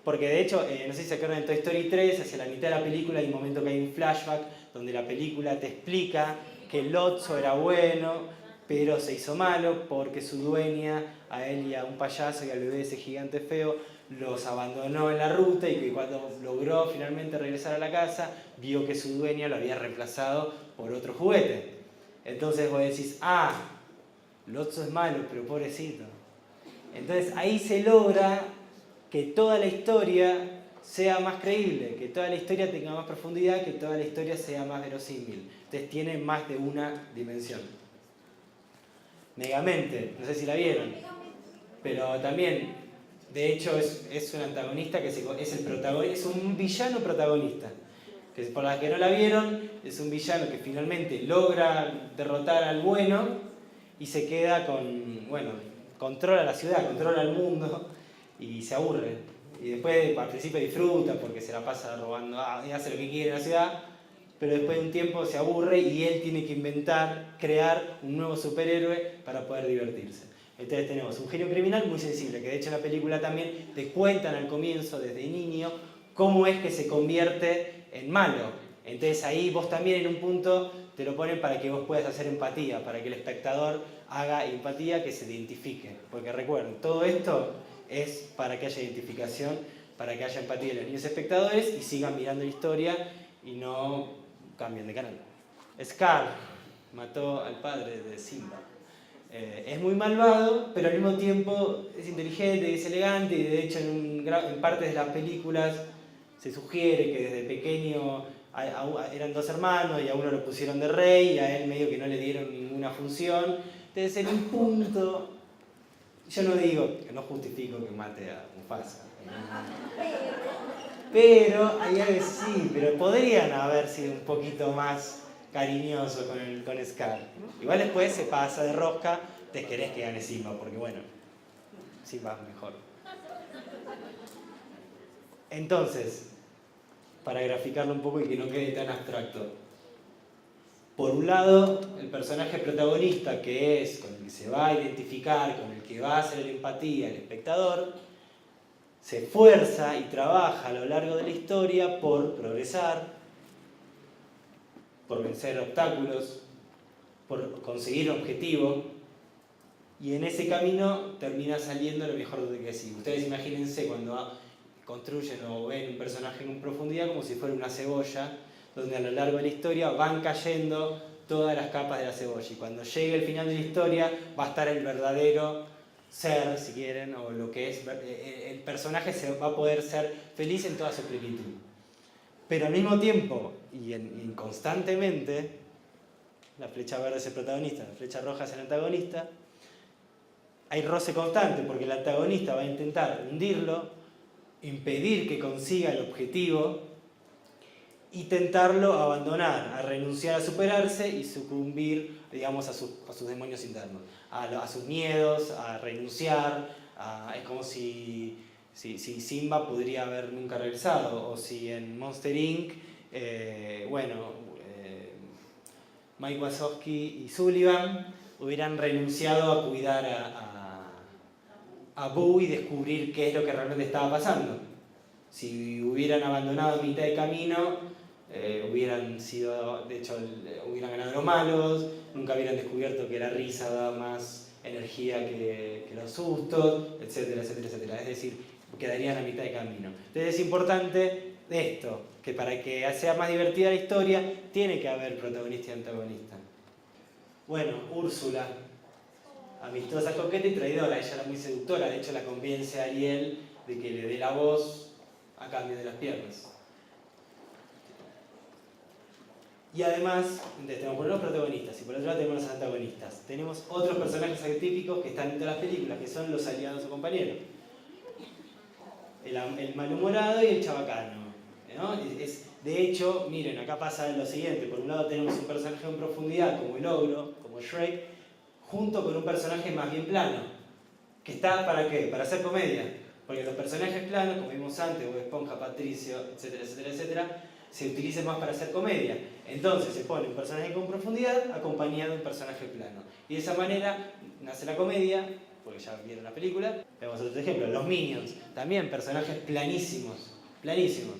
Porque de hecho, no sé si se acuerdan de Toy Story 3, hacia la mitad de la película hay un momento que hay un flashback donde la película te explica que Lotso era bueno, pero se hizo malo porque su dueña, a él y a un payaso y al bebé ese gigante feo, los abandonó en la ruta y que cuando logró finalmente regresar a la casa, vio que su dueña lo había reemplazado por otro juguete. Entonces vos decís, Lotso es malo, pero pobrecito. Entonces ahí se logra que toda la historia sea más creíble, que toda la historia tenga más profundidad, que toda la historia sea más verosímil. Entonces tiene más de una dimensión. Megamente, no sé si la vieron, pero también, de hecho, es un antagonista que es un villano protagonista. Que por las que no la vieron, es un villano que finalmente logra derrotar al bueno y se queda controla la ciudad, controla el mundo y se aburre. Y después al principio disfruta porque se la pasa robando y hace lo que quiere en la ciudad, pero después de un tiempo se aburre y él tiene que crear un nuevo superhéroe para poder divertirse. Entonces tenemos un genio criminal muy sensible, que de hecho en la película también te cuentan al comienzo, desde niño, cómo es que se convierte en malo. Entonces ahí vos también en un punto te lo ponen para que vos puedas hacer empatía, para que el espectador haga empatía, que se identifique. Porque recuerden, todo esto es para que haya identificación, para que haya empatía de los niños espectadores y sigan mirando la historia y no cambien de canal. Scar mató al padre de Simba. Es muy malvado, pero al mismo tiempo es inteligente y es elegante, y de hecho en partes de las películas se sugiere que desde pequeño eran dos hermanos y a uno lo pusieron de rey y a él medio que no le dieron ninguna función. Entonces en un punto, yo no digo, que no justifico que mate a Mufasa, pero hay algo que sí, pero podrían haber sido un poquito más cariñosos con Scar. Igual después se pasa de rosca, te querés que gane Simba, porque bueno, Simba es mejor. Entonces, para graficarlo un poco y que no quede tan abstracto, por un lado, el personaje protagonista, que es con el que se va a identificar, con el que va a hacer la empatía el espectador, se esfuerza y trabaja a lo largo de la historia por progresar, por vencer obstáculos, por conseguir objetivos, y en ese camino termina saliendo lo mejor de que sí. Ustedes imagínense cuando construyen o ven un personaje en profundidad como si fuera una cebolla, donde a lo largo de la historia van cayendo todas las capas de la cebolla, y cuando llegue el final de la historia va a estar el verdadero ser, si quieren, o lo que es, el personaje va a poder ser feliz en toda su plenitud. Pero al mismo tiempo, y constantemente, la flecha verde es el protagonista, la flecha roja es el antagonista, hay roce constante porque el antagonista va a intentar hundirlo, impedir que consiga el objetivo y tentarlo a abandonar, a renunciar a superarse y sucumbir, digamos, a sus demonios internos, a sus miedos, a renunciar. Es como si Simba podría haber nunca regresado, o si en Monster Inc., Mike Wazowski y Sullivan hubieran renunciado a cuidar a Boo y descubrir qué es lo que realmente estaba pasando. Si hubieran abandonado a mitad de camino, hubieran ganado los malos, nunca hubieran descubierto que la risa da más energía que los sustos, etcétera, etcétera, etcétera. Es decir, quedarían a mitad de camino. Entonces es importante esto, que para que sea más divertida la historia, tiene que haber protagonista y antagonista. Bueno, Úrsula, amistosa, coqueta y traidora. Ella era muy seductora, de hecho la convence a Ariel de que le dé la voz a cambio de las piernas. Y además, tenemos por los protagonistas y por otro lado tenemos los antagonistas. Tenemos otros personajes arquetípicos que están en todas las películas, que son los aliados o compañeros. El malhumorado y el chabacano. ¿no? De hecho, miren, acá pasa lo siguiente. Por un lado tenemos un personaje en profundidad, como el ogro, como Shrek, junto con un personaje más bien plano. ¿Que está para qué? Para hacer comedia. Porque los personajes planos, como vimos antes, Bob Esponja, Patricio, etcétera, etcétera, etcétera, se utilizan más para hacer comedia. Entonces se pone un personaje con profundidad acompañado de un personaje plano. Y de esa manera nace la comedia, porque ya vieron la película. Vemos otro ejemplo, los Minions, también personajes planísimos, planísimos.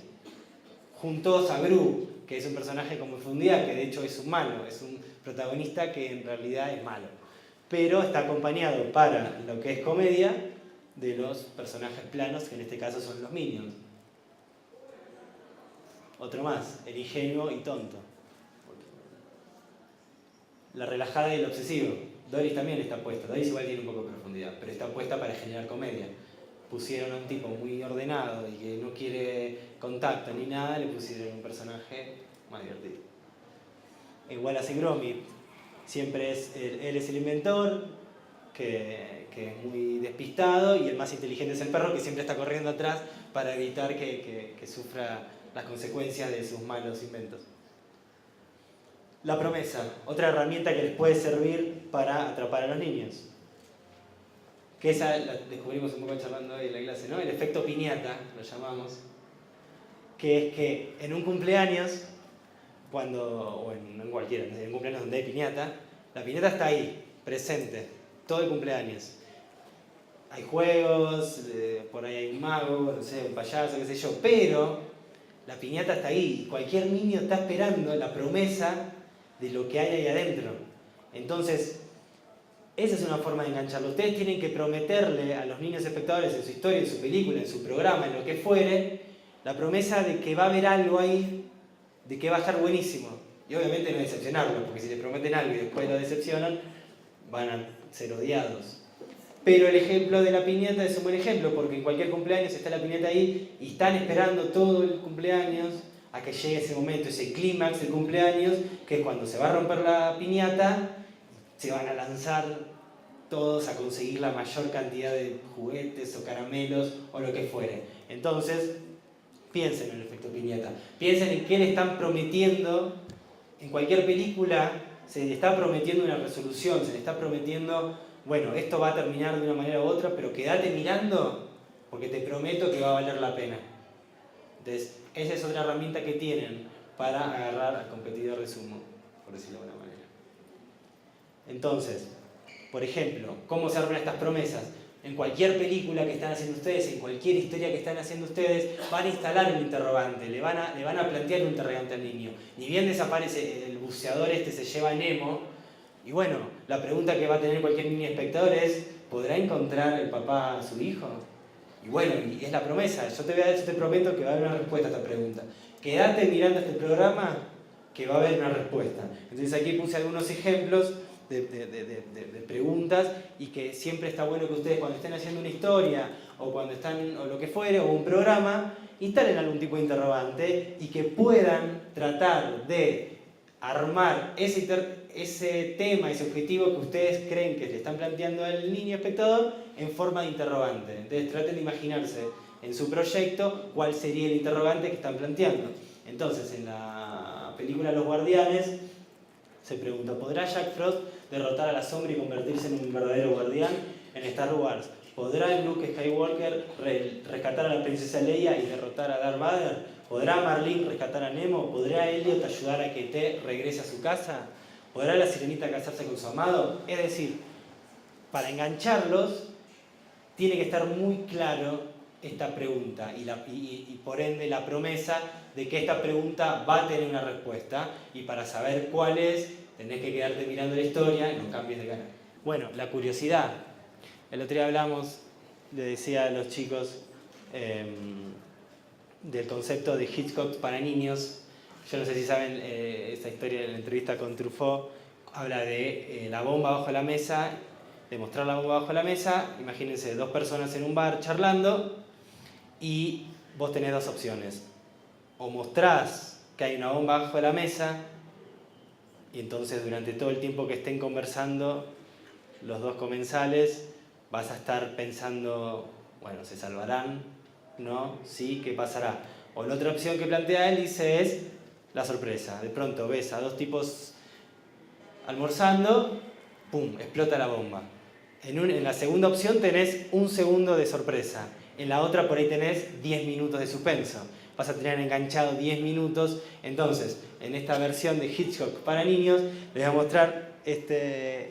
Juntos a Gru, que es un personaje con profundidad, que de hecho es un malo, es un protagonista que en realidad es malo. Pero está acompañado para lo que es comedia de los personajes planos, que en este caso son los Minions. Otro más, el ingenuo y tonto. La relajada y el obsesivo. Doris también está puesta. Doris igual tiene un poco de profundidad, pero está puesta para generar comedia. Pusieron a un tipo muy ordenado y que no quiere contacto ni nada, le pusieron un personaje más divertido. Igual a Gromit, siempre él es el inventor, que es muy despistado, y el más inteligente es el perro, que siempre está corriendo atrás para evitar que sufra las consecuencias de sus malos inventos. La promesa, otra herramienta que les puede servir para atrapar a los niños. Que esa la descubrimos un poco charlando hoy en la clase, ¿no? El efecto piñata, lo llamamos. Que es que en un cumpleaños, o en cualquiera, en un cumpleaños donde hay piñata, la piñata está ahí, presente, todo el cumpleaños. Hay juegos, por ahí hay un mago, no sé, un payaso, qué sé yo, pero la piñata está ahí y cualquier niño está esperando la promesa de lo que hay ahí adentro. Entonces, esa es una forma de engancharlo. Ustedes tienen que prometerle a los niños espectadores en su historia, en su película, en su programa, en lo que fuere, la promesa de que va a haber algo ahí, de que va a estar buenísimo. Y obviamente no decepcionarlos, porque si les prometen algo y después lo decepcionan, van a ser odiados. Pero el ejemplo de la piñata es un buen ejemplo, porque en cualquier cumpleaños está la piñata ahí y están esperando todo el cumpleaños a que llegue ese momento, ese clímax del cumpleaños, que es cuando se va a romper la piñata, se van a lanzar todos a conseguir la mayor cantidad de juguetes o caramelos o lo que fuere. Entonces, piensen en el efecto piñata. Piensen en qué le están prometiendo. En cualquier película se le está prometiendo una resolución, se le está prometiendo, bueno, esto va a terminar de una manera u otra, pero quédate mirando porque te prometo que va a valer la pena. Entonces, esa es otra herramienta que tienen para agarrar al competidor de sumo, por decirlo de alguna manera. Entonces, por ejemplo, ¿cómo se arman estas promesas? En cualquier película que están haciendo ustedes, en cualquier historia que están haciendo ustedes, van a instalar un interrogante, le van a plantear un interrogante al niño. Ni bien desaparece el buceador se lleva a Nemo, y bueno, la pregunta que va a tener cualquier niño espectador es, ¿podrá encontrar el papá a su hijo? Y bueno, y es la promesa, yo te prometo que va a haber una respuesta a esta pregunta. Quédate mirando este programa que va a haber una respuesta. Entonces aquí puse algunos ejemplos de preguntas, y que siempre está bueno que ustedes cuando estén haciendo una historia o cuando están, o lo que fuere, o un programa, instalen algún tipo de interrogante y que puedan tratar de armar ese tema, ese objetivo que ustedes creen que le están planteando al niño espectador en forma de interrogante. Entonces traten de imaginarse en su proyecto cuál sería el interrogante que están planteando. Entonces en la película Los Guardianes se pregunta, ¿podrá Jack Frost derrotar a la sombra y convertirse en un verdadero guardián? En Star Wars, ¿podrá Luke Skywalker rescatar a la princesa Leia y derrotar a Darth Vader? ¿Podrá Marlene rescatar a Nemo? ¿Podrá Elliot ayudar a que T regrese a su casa? ¿Podrá la sirenita casarse con su amado? Es decir, para engancharlos, tiene que estar muy claro esta pregunta y por ende la promesa de que esta pregunta va a tener una respuesta, y para saber cuál es, tenés que quedarte mirando la historia y no cambies de canal. Bueno, la curiosidad. El otro día hablamos, le decía a los chicos, del concepto de Hitchcock para niños. Yo no sé si saben esa historia de la entrevista con Truffaut, habla de la bomba bajo la mesa, de mostrar la bomba bajo la mesa. Imagínense, dos personas en un bar charlando y vos tenés dos opciones. O mostrás que hay una bomba bajo la mesa y entonces durante todo el tiempo que estén conversando los dos comensales vas a estar pensando, bueno, ¿se salvarán? ¿No? ¿Sí? ¿Qué pasará? O la otra opción que plantea él dice es la sorpresa. De pronto ves a dos tipos almorzando, ¡pum!, explota la bomba. En la segunda opción tenés un segundo de sorpresa. En la otra por ahí tenés 10 minutos de suspenso. Vas a tener enganchado 10 minutos. Entonces, en esta versión de Hitchcock para niños, les voy a mostrar este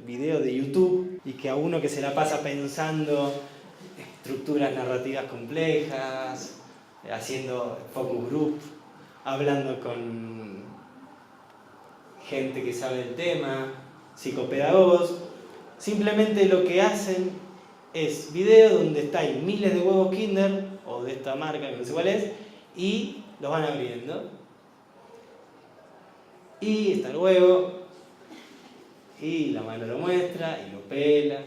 video de YouTube, y que a uno que se la pasa pensando estructuras narrativas complejas, haciendo focus group, hablando con gente que sabe del tema, psicopedagogos, simplemente lo que hacen es video donde está ahí miles de huevos Kinder, o de esta marca, que no sé cuál es, y los van abriendo. Y está el huevo, y la mano lo muestra, y lo pela.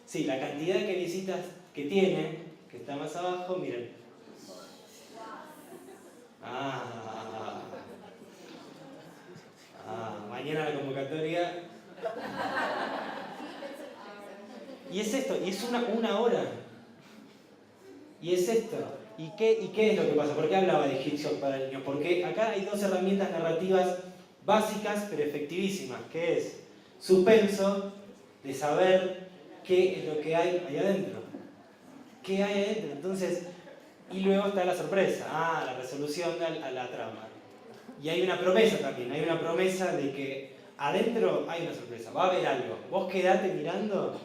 Sí, la cantidad de visitas que tiene, que está más abajo, miren. Mañana la convocatoria. Y es esto, y es una hora. Y es esto. ¿Y qué es lo que pasa? ¿Por qué hablaba de Hitchcock para niños? Porque acá hay dos herramientas narrativas básicas pero efectivísimas, que es suspenso, de saber qué es lo que hay ahí adentro. ¿Qué hay ahí adentro? Entonces, y luego está la sorpresa, la resolución a la trama. Y hay una promesa también, hay una promesa de que adentro hay una sorpresa, va a haber algo. Vos quedate mirando,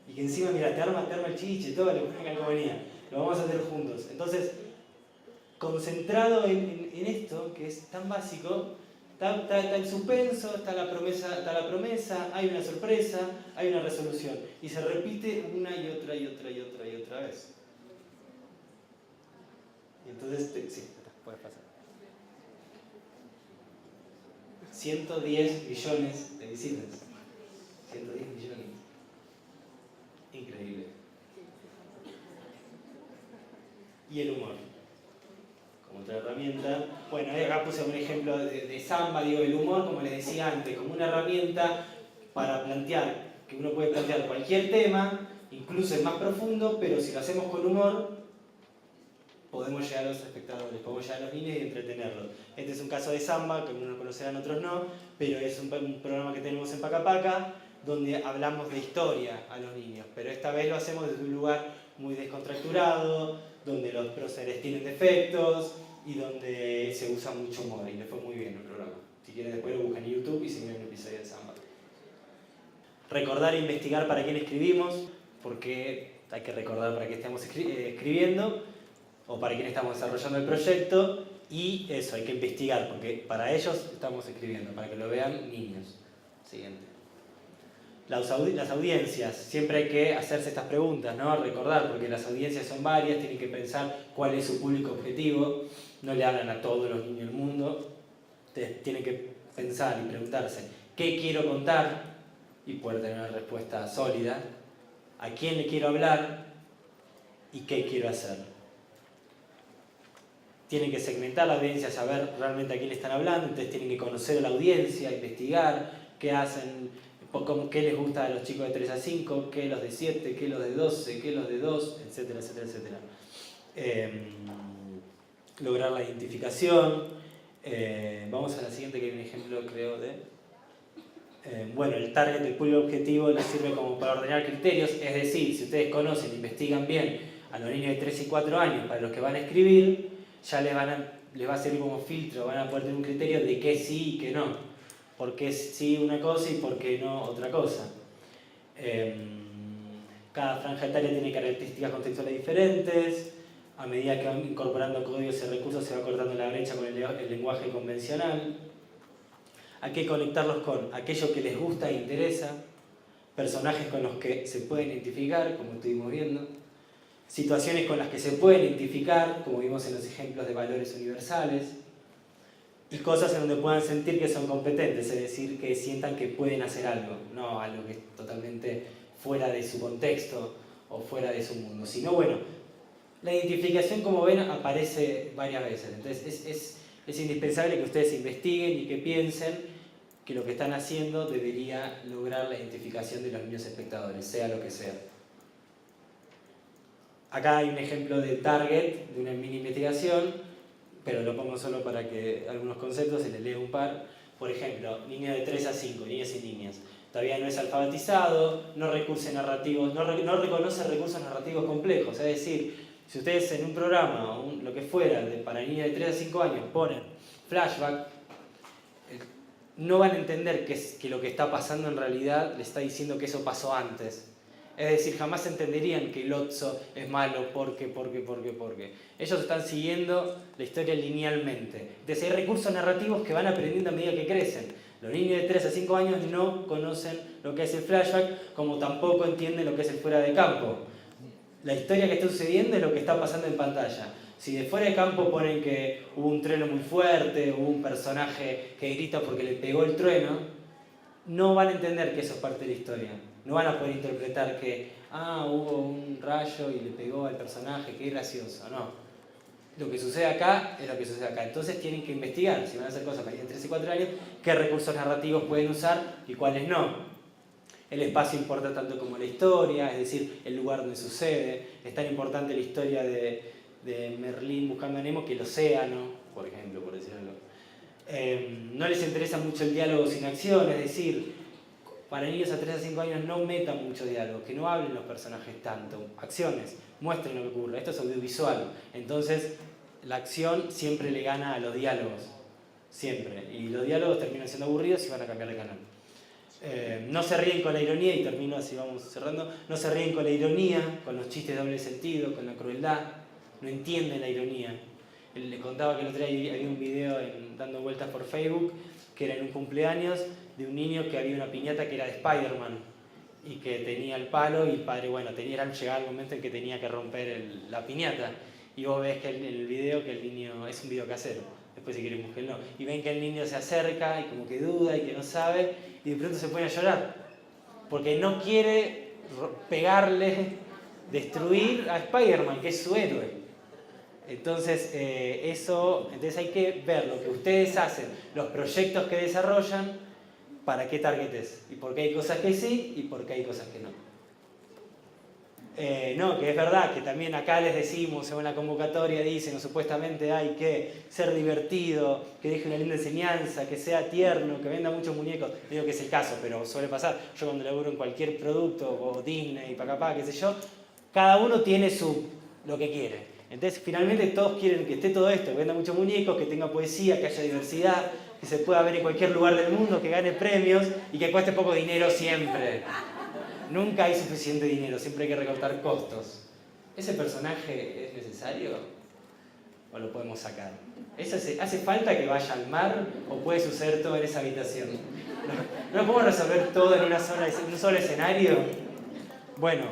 y que encima, mira, te arma el chiche, todo lo que venía. Lo vamos a hacer juntos. Entonces, concentrado en esto, que es tan básico, está el suspenso, está la promesa, hay una sorpresa, hay una resolución. Y se repite una y otra y otra y otra y otra vez. Y entonces, sí, puedes pasar. 110 millones de visitas. 110 millones. Increíble. Y el humor, como otra herramienta. Bueno, acá puse un ejemplo de Samba, digo, el humor, como les decía antes, como una herramienta para plantear, que uno puede plantear cualquier tema, incluso el más profundo, pero si lo hacemos con humor, podemos llegar a los espectadores, podemos llegar a los niños y entretenerlos. Este es un caso de Samba, que algunos conocerán, otros no, pero es un programa que tenemos en Paca Paca, donde hablamos de historia a los niños, pero esta vez lo hacemos desde un lugar muy descontracturado, donde los próceres tienen defectos y donde se usa mucho humor, y le fue muy bien el programa. Si quieren después lo buscan en YouTube y se miran un episodio de Samba. Recordar e investigar para quién escribimos, porque hay que recordar para qué estamos escribiendo, o para quién estamos desarrollando el proyecto, y eso, hay que investigar, porque para ellos estamos escribiendo, para que lo vean niños. Siguiente. Las audiencias, siempre hay que hacerse estas preguntas, ¿no? Recordar, porque las audiencias son varias, tienen que pensar cuál es su público objetivo, no le hablan a todos los niños del mundo, tienen que pensar y preguntarse, ¿qué quiero contar? Y poder tener una respuesta sólida, ¿a quién le quiero hablar? ¿Y qué quiero hacer? Tienen que segmentar la audiencia, saber realmente a quién le están hablando, entonces tienen que conocer a la audiencia, investigar qué hacen, qué les gusta a los chicos de 3 a 5, qué los de 7, qué los de 12, qué los de 2, etcétera, etcétera, etcétera. Lograr la identificación. Vamos a la siguiente, que hay un ejemplo, creo, de... bueno, el target, el público objetivo, les sirve como para ordenar criterios, es decir, si ustedes conocen, investigan bien a los niños de 3 y 4 años para los que van a escribir, ya les va a servir como filtro, van a poder tener un criterio de qué sí y qué no. Por qué sí una cosa y por qué no otra cosa. Cada franja etaria tiene características contextuales diferentes. A medida que van incorporando códigos y recursos se va cortando la brecha con el lenguaje convencional. Hay que conectarlos con aquello que les gusta e interesa, personajes con los que se pueden identificar, como estuvimos viendo, situaciones con las que se pueden identificar, como vimos en los ejemplos de valores universales, y cosas en donde puedan sentir que son competentes, es decir, que sientan que pueden hacer algo, no algo que es totalmente fuera de su contexto o fuera de su mundo, sino, bueno, la identificación, como ven, aparece varias veces, entonces es indispensable que ustedes investiguen y que piensen que lo que están haciendo debería lograr la identificación de los niños espectadores, sea lo que sea. Acá hay un ejemplo de target, de una mini investigación, pero lo pongo solo para que algunos conceptos se les lea un par. Por ejemplo, niño de 3 a 5, niños y niñas. Todavía no es alfabetizado, no reconoce recursos narrativos complejos. Es decir, si ustedes en un programa o lo que fuera para niños de 3 a 5 años ponen flashback, no van a entender que lo que está pasando en realidad le está diciendo que eso pasó antes. Es decir, jamás entenderían que Lotso es malo porque. Ellos están siguiendo la historia linealmente. Entonces hay recursos narrativos que van aprendiendo a medida que crecen. Los niños de 3 a 5 años no conocen lo que es el flashback, como tampoco entienden lo que es el fuera de campo. La historia que está sucediendo es lo que está pasando en pantalla. Si de fuera de campo ponen que hubo un trueno muy fuerte, hubo un personaje que grita porque le pegó el trueno, no van a entender que eso es parte de la historia. No van a poder interpretar que, hubo un rayo y le pegó al personaje, qué gracioso. No. Lo que sucede acá es lo que sucede acá. Entonces tienen que investigar, si van a hacer cosas para niños de 3 y 4 años, qué recursos narrativos pueden usar y cuáles no. El espacio importa tanto como la historia, es decir, el lugar donde sucede. Es tan importante la historia de Merlín buscando a Nemo que el océano, por ejemplo, por decirlo. No les interesa mucho el diálogo sin acción, es decir, para niños a 3 a 5 años no metan mucho diálogo, que no hablen los personajes tanto. Acciones, muestren lo que ocurre. Esto es audiovisual. Entonces, la acción siempre le gana a los diálogos. Siempre. Y los diálogos terminan siendo aburridos y van a cambiar de canal. No se ríen con la ironía, y termino así, vamos cerrando. No se ríen con la ironía, con los chistes de doble sentido, con la crueldad. No entienden la ironía. Le contaba que el otro día había un video dando vueltas por Facebook, que era en un cumpleaños de un niño que había una piñata que era de Spider-Man y que tenía el palo y el padre, llegaba el momento en que tenía que romper la piñata. Y vos ves que el video, que el niño, es un video casero, después si quieren búsquenlo, y ven que el niño se acerca y como que duda y que no sabe, y de pronto se pone a llorar, porque no quiere pegarle, destruir a Spider-Man, que es su héroe. Entonces, entonces hay que ver lo que ustedes hacen, los proyectos que desarrollan, para qué target es, y por qué hay cosas que sí y por qué hay cosas que no. No, que es verdad que también acá les decimos, según la convocatoria dicen, o supuestamente hay que ser divertido, que deje una linda enseñanza, que sea tierno, que venda muchos muñecos. Digo que es el caso, pero suele pasar. Yo cuando laburo en cualquier producto, o Disney, Pacapá, qué sé yo, cada uno tiene lo que quiere. Entonces, finalmente todos quieren que esté todo esto, que venda muchos muñecos, que tenga poesía, que haya diversidad, que se pueda ver en cualquier lugar del mundo, que gane premios y que cueste poco dinero siempre. Nunca hay suficiente dinero, siempre hay que recortar costos. ¿Ese personaje es necesario? ¿O lo podemos sacar? ¿Hace falta que vaya al mar o puede suceder todo en esa habitación? ¿No podemos resolver todo en un solo escenario? Bueno,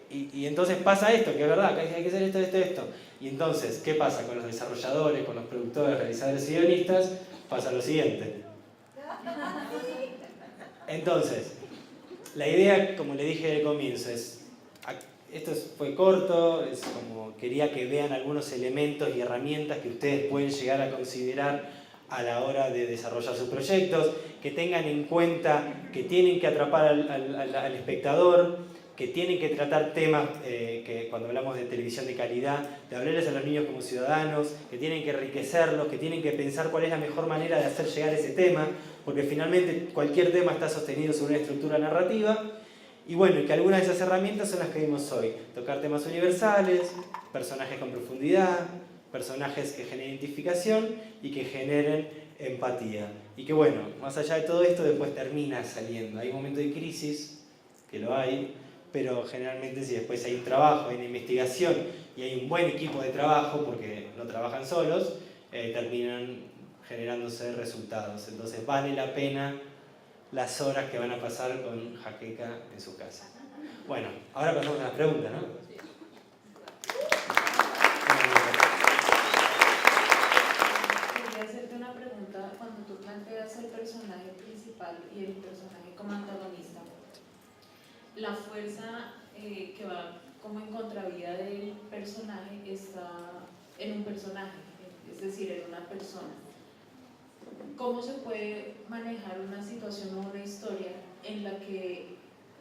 y entonces pasa esto, que es verdad, que hay que hacer esto. Y entonces, ¿qué pasa con los desarrolladores, con los productores, realizadores y guionistas? Pasa lo siguiente. Entonces, la idea, como le dije al comienzo, esto fue corto, es como quería que vean algunos elementos y herramientas que ustedes pueden llegar a considerar a la hora de desarrollar sus proyectos, que tengan en cuenta que tienen que atrapar al espectador, que tienen que tratar temas que cuando hablamos de televisión de calidad, de hablarles a los niños como ciudadanos, que tienen que enriquecerlos, que tienen que pensar cuál es la mejor manera de hacer llegar ese tema, porque finalmente cualquier tema está sostenido sobre una estructura narrativa. Y bueno, y que algunas de esas herramientas son las que vimos hoy. Tocar temas universales, personajes con profundidad, personajes que generen identificación y que generen empatía. Y que bueno, más allá de todo esto, después termina saliendo. Hay un momento de crisis, que lo hay, pero generalmente si después hay un trabajo, hay una investigación y hay un buen equipo de trabajo, porque no trabajan solos, terminan generándose resultados. Entonces vale la pena las horas que van a pasar con Jaqueca en su casa. Bueno, ahora pasamos a las preguntas, ¿no? Quería hacerte una pregunta. Cuando tú planteas el personaje principal y el personaje como antagonista, la fuerza que va como en contravía del personaje está en un personaje, es decir, en una persona. ¿Cómo se puede manejar una situación o una historia en la que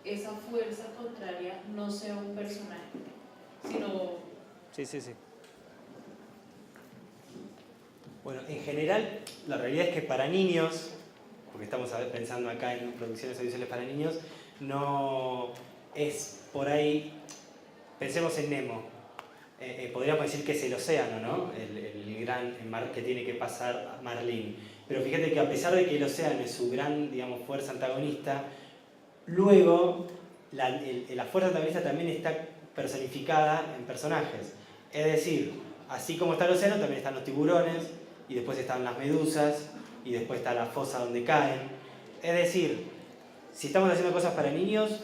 esa fuerza contraria no sea un personaje, sino... Sí, sí, sí. Bueno, en general, la realidad es que para niños, porque estamos pensando acá en producciones audiovisuales para niños, no es por ahí, pensemos en Nemo, podríamos decir que es el océano, ¿no? El gran mar que tiene que pasar Marlin. Pero fíjate que a pesar de que el océano es su gran, digamos, fuerza antagonista, luego la fuerza antagonista también está personificada en personajes. Es decir, así como está el océano, también están los tiburones, y después están las medusas, y después está la fosa donde caen. Es decir, si estamos haciendo cosas para niños,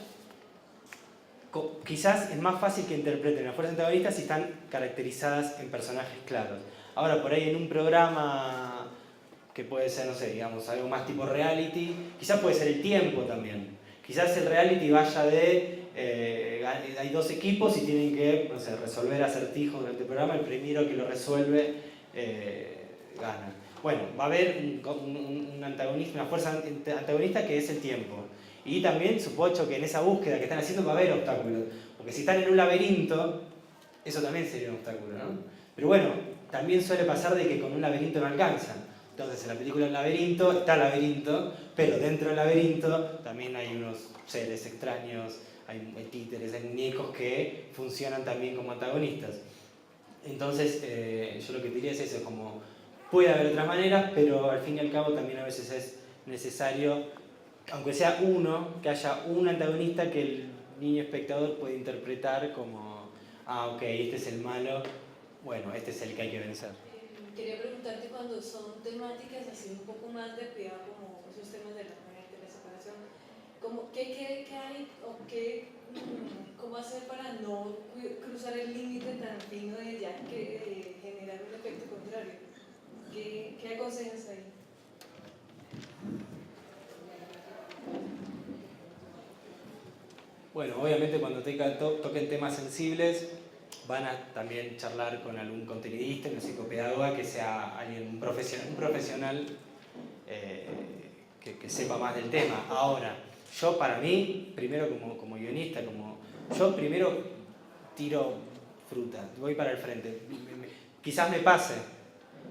quizás es más fácil que interpreten las fuerzas antagonistas si están caracterizadas en personajes claros. Ahora, por ahí en un programa que puede ser, no sé, digamos, algo más tipo reality, quizás puede ser el tiempo también. Quizás el reality vaya de, hay dos equipos y tienen que, no sé, resolver acertijos durante el programa, el primero que lo resuelve gana. Bueno, va a haber un antagonista, una fuerza antagonista que es el tiempo. Y también supongo que en esa búsqueda que están haciendo va a haber obstáculos. Porque si están en un laberinto, eso también sería un obstáculo, ¿no? Pero bueno, también suele pasar de que con un laberinto no alcanzan. Entonces en la película El laberinto está el laberinto, pero dentro del laberinto también hay unos seres extraños, hay títeres, hay muñecos que funcionan también como antagonistas. Entonces yo lo que diría es eso, como puede haber otras maneras, pero al fin y al cabo también a veces es necesario, aunque sea uno, que haya un antagonista que el niño espectador puede interpretar como, ah, ok, este es el malo, bueno, este es el que hay que vencer. Quería preguntarte, cuando son temáticas así un poco más de cuidado, como esos temas de la muerte, la separación, ¿qué hay o cómo hacer para no cruzar el límite tan fino de ya que generar un efecto contrario? ¿Qué aconsejas ahí? Bueno, obviamente cuando toquen temas sensibles van a también charlar con algún contenidista, una psicopedagoga que sea alguien, un profesional que sepa más del tema. Ahora, yo para mí, primero como guionista, yo primero tiro fruta, voy para el frente. Quizás me pase,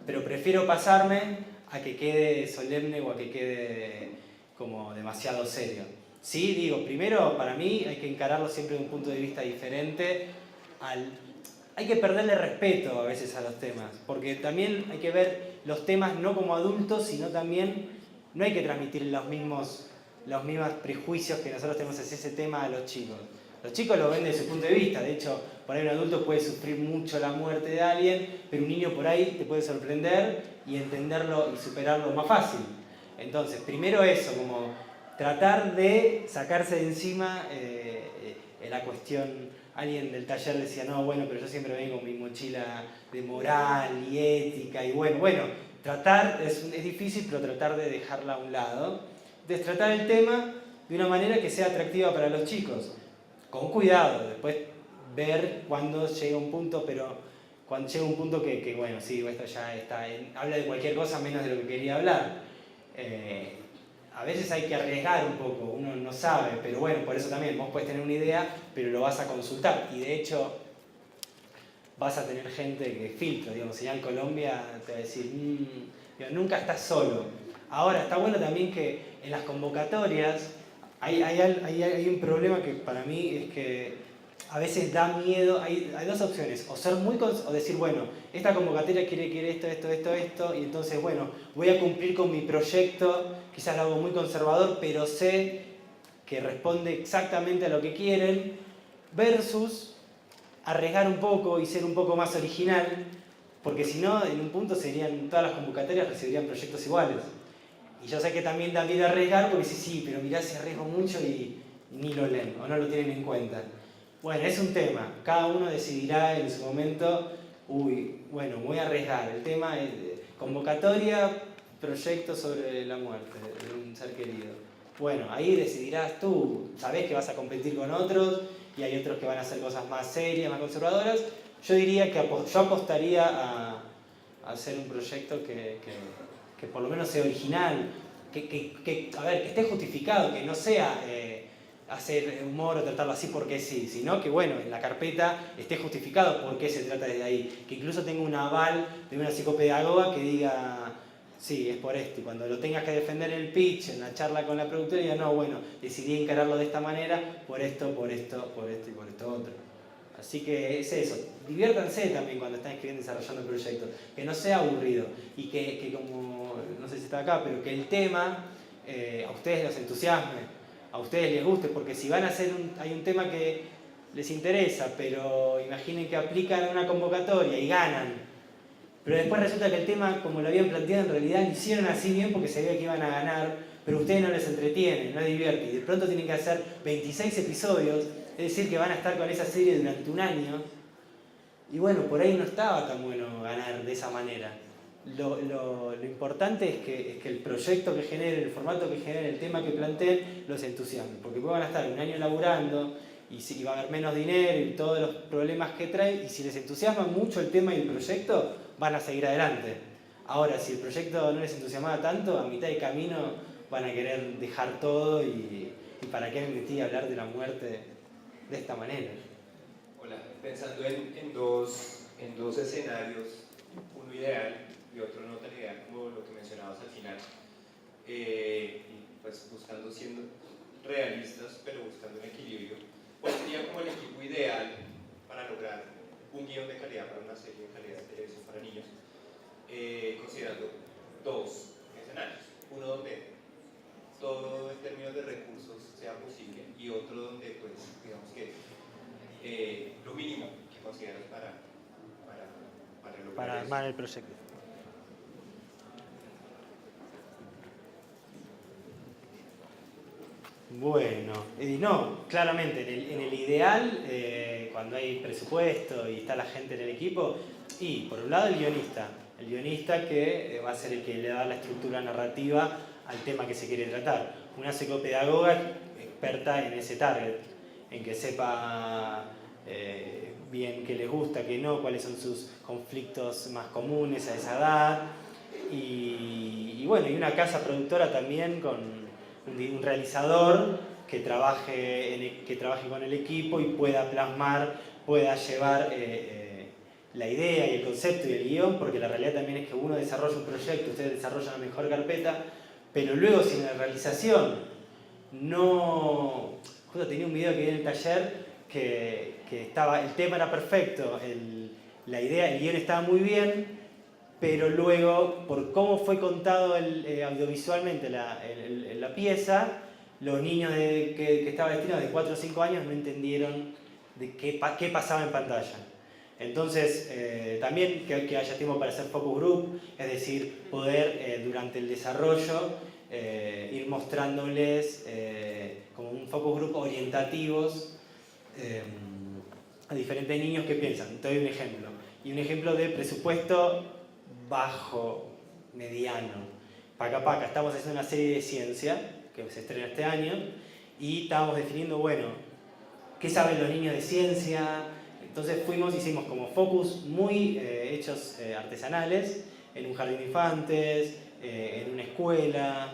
pero prefiero pasarme a que quede solemne o a que quede como demasiado serio. Sí, digo, primero para mí hay que encararlo siempre de un punto de vista diferente. Hay que perderle respeto a veces a los temas, porque también hay que ver los temas no como adultos, sino también no hay que transmitir los mismos prejuicios que nosotros tenemos hacia ese tema a los chicos. Los chicos lo ven desde su punto de vista, de hecho, por ahí un adulto puede sufrir mucho la muerte de alguien, pero un niño por ahí te puede sorprender y entenderlo y superarlo más fácil. Entonces, primero eso, como tratar de sacarse de encima la cuestión. Alguien del taller decía, no, bueno, pero yo siempre vengo con mi mochila de moral y ética, y bueno, tratar, es difícil, pero tratar de dejarla a un lado, de tratar el tema de una manera que sea atractiva para los chicos, con cuidado, después ver cuando llega un punto, pero cuando llega un punto que bueno, sí, esto ya está, habla de cualquier cosa menos de lo que quería hablar. A veces hay que arriesgar un poco, uno no sabe, pero bueno, por eso también vos puedes tener una idea, pero lo vas a consultar. Y de hecho, vas a tener gente que filtra, digamos, Señal Colombia te va a decir, nunca estás solo. Ahora, está bueno también que en las convocatorias hay un problema que para mí es que a veces da miedo, hay dos opciones, o decir, bueno, esta convocatoria quiere esto, y entonces, bueno, voy a cumplir con mi proyecto, quizás lo hago muy conservador, pero sé que responde exactamente a lo que quieren, versus arriesgar un poco y ser un poco más original, porque si no, en un punto todas las convocatorias recibirían proyectos iguales. Y yo sé que también da miedo arriesgar, porque sí, pero mirá si arriesgo mucho y ni lo leen o no lo tienen en cuenta. Bueno, es un tema, cada uno decidirá en su momento, bueno, voy a arriesgar, el tema es convocatoria, proyecto sobre la muerte de un ser querido. Bueno, ahí decidirás tú, sabés que vas a competir con otros y hay otros que van a hacer cosas más serias, más conservadoras. Yo diría que yo apostaría a hacer un proyecto que por lo menos sea original, que esté justificado, que no sea hacer humor o tratarlo así porque sí, sino que bueno, en la carpeta esté justificado por qué se trata desde ahí, que incluso tenga un aval de una psicopedagoga que diga, sí, es por esto, y cuando lo tengas que defender en el pitch, en la charla con la productora, diga, no, bueno, decidí encararlo de esta manera, por esto, por esto, por esto y por esto otro. Así que es eso, diviértanse también cuando están escribiendo y desarrollando proyectos, que no sea aburrido y que como, no sé si está acá, pero que el tema a ustedes los entusiasme, a ustedes les guste, porque si van a hacer hay un tema que les interesa, pero imaginen que aplican a una convocatoria y ganan, pero después resulta que el tema, como lo habían planteado, en realidad lo hicieron así bien porque se veía que iban a ganar, pero a ustedes no les entretiene, no les divierte, y de pronto tienen que hacer 26 episodios, es decir, que van a estar con esa serie durante un año, y bueno, por ahí no estaba tan bueno ganar de esa manera. Lo importante es que el proyecto que genere, el formato que genere, el tema que planteen, los entusiasme, porque después van a estar un año laburando y va a haber menos dinero y todos los problemas que trae, y si les entusiasma mucho el tema y el proyecto, van a seguir adelante. Ahora, si el proyecto no les entusiasmaba tanto, a mitad de camino van a querer dejar todo y ¿para qué me metí a hablar de la muerte de esta manera? Hola, pensando en dos escenarios, uno ideal y otro no tan ideal, como lo que mencionabas al final, y pues buscando siendo realistas, pero buscando un equilibrio, ¿cuál sería como el equipo ideal para lograr un guión de calidad para una serie de calidad de televisión para niños, considerando dos escenarios? Uno donde todo en términos de recursos sea posible y otro donde, pues, digamos que lo mínimo que consideras para lograr para eso. armar el proyecto. Bueno, no, claramente, en el ideal, cuando hay presupuesto y está la gente en el equipo, y por un lado el guionista que va a ser el que le da la estructura narrativa al tema que se quiere tratar. Una psicopedagoga experta en ese target, en que sepa bien qué les gusta, qué no, cuáles son sus conflictos más comunes a esa edad, y bueno, y una casa productora también con un realizador que trabaje con el equipo y pueda plasmar, pueda llevar la idea y el concepto y el guión, porque la realidad también es que uno desarrolla un proyecto, ustedes desarrollan la mejor carpeta, pero luego si en la realización no... Justo tenía un video que vi en el taller que el tema era perfecto, la idea, el guión estaba muy bien, pero luego, por cómo fue contado audiovisualmente la pieza, los niños que estaban destinados de 4 o 5 años no entendieron de qué pasaba en pantalla. Entonces, también que haya tiempo para hacer focus group, es decir, poder durante el desarrollo ir mostrándoles como un focus group orientativos a diferentes niños que piensan. Te doy un ejemplo. Y un ejemplo de presupuesto bajo, mediano. Paca, estamos haciendo una serie de ciencia que se estrena este año y estábamos definiendo, bueno, ¿qué saben los niños de ciencia? Entonces hicimos como focus muy hechos artesanales en un jardín de infantes, en una escuela,